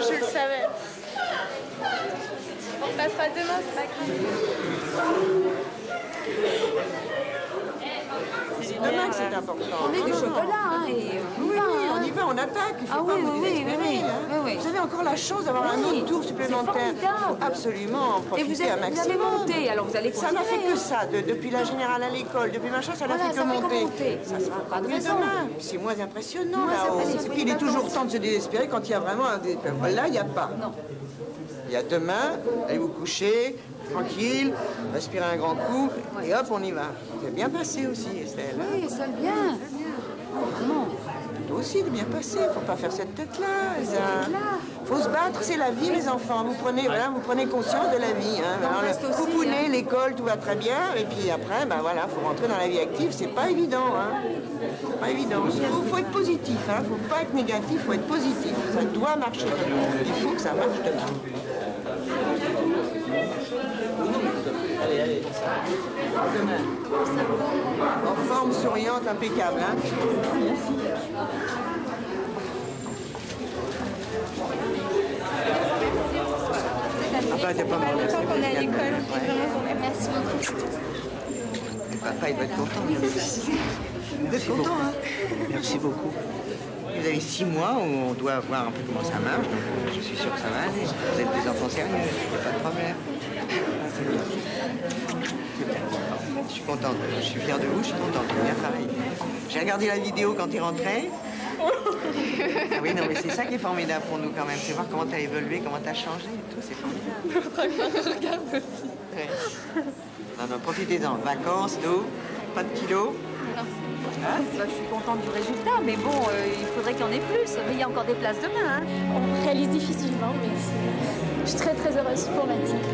Je le savais. On passera demain, c'est pas grave. c'est demain que c'est important. On met du chocolat, hein, et oui, on y va, on attaque. Il faut pas vous désespérer. Vous avez encore la chance d'avoir un autre tour supplémentaire. Il faut absolument en profiter un maximum. Vous avez monté, alors vous allez continuer. Ça n'a fait que ça. Depuis la générale à l'école, depuis machin, ça n'a fait que monter. Ça sera pas de demain. C'est moins impressionnant là-haut. Et puis il est toujours temps de se désespérer quand il y a vraiment un désespoir. Là, il n'y a pas. Non. Il y a demain, allez vous coucher, tranquille, respirez un grand coup, et hop, on y va. C'est bien passé aussi, Estelle. Oui, ça le bien. Non. Toi aussi, il est bien passé. Il ne faut pas faire cette tête-là. Il faut se battre, c'est la vie, mes enfants. Vous prenez conscience de la vie. Hein. Alors, le pouponner, l'école, tout va très bien. Et puis après, ben voilà, faut rentrer dans la vie active. C'est pas évident. Hein. Pas évident. Il faut être positif. Hein. Faut pas être négatif, il faut être positif. Ça doit marcher demain. Il faut que ça marche demain. Allez. Demain. En forme, souriante, impeccable. Hein. Merci. Ah bah, t'es pas mal. On est à l'école. Merci beaucoup. Papa, il va être content. Vous êtes content, hein? Merci beaucoup. Vous avez 6 mois où on doit voir un peu comment ça marche, donc je suis sûr que ça va aller. Vous êtes des enfants sérieux, il n'y a pas de problème. C'est bien. Je suis contente, je suis fière de vous, je suis contente, j'ai bien travaillé. J'ai regardé la vidéo quand il rentrait. Ah oui, non, mais c'est ça qui est formidable pour nous quand même, c'est voir comment tu as évolué, comment tu as changé et tout, c'est formidable. Je regarde aussi. Ouais. Non, profitez-en, vacances, l'eau, pas de kilos. Hein? Bah, je suis contente du résultat, mais bon, il faudrait qu'il y en ait plus. Mais il y a encore des places demain. Hein? On réalise difficilement, mais je suis très très heureuse pour Mathilde.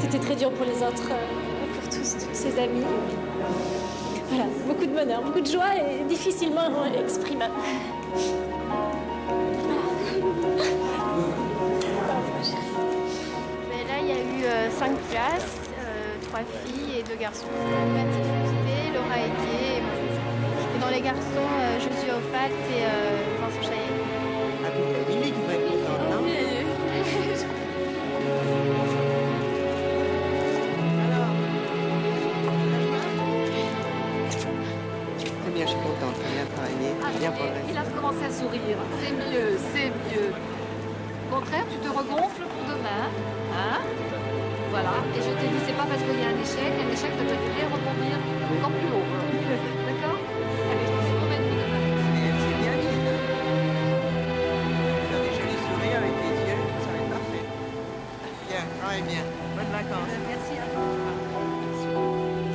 C'était très dur pour les autres, pour tous ses amis. Voilà, beaucoup de bonheur, beaucoup de joie et difficilement exprimable. Mais là, il y a eu 5 classes, 3 filles et 2 garçons. Mathilde Fusté, Laura Etier et moi. Et dans les garçons, Josué Ofat et Vincent Chaillet. Ah, puis Billy qui va être contente, non? C'est bien, je suis contente, bien travaillé, bien progressé. Il a recommencé à sourire. C'est mieux, c'est mieux. Au contraire, tu te regonfles pour demain. Hein? Voilà. Et je te dis, c'est pas parce qu'il y a un échec que tu vas devoir rebondir encore plus haut. D'accord? Allez, je te promets pour demain. C'est bien dit. Faire des jolis sourires avec les yeux, ça va être parfait. Bien, travaille bien. Bonnes vacances. Merci à toi.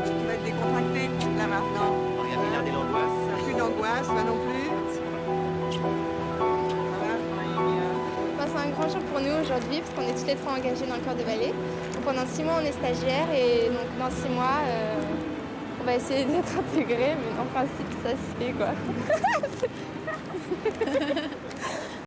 Tu vas être décontracté, là maintenant. Regardez l'angoisse. Plus d'angoisse, là non plus. C'est un grand jour pour nous aujourd'hui parce qu'on est toutes les 3 engagées dans le corps de ballet. Donc pendant 6 mois, on est stagiaires et donc dans 6 mois, on va essayer d'être intégrés, mais en principe, ça se fait quoi.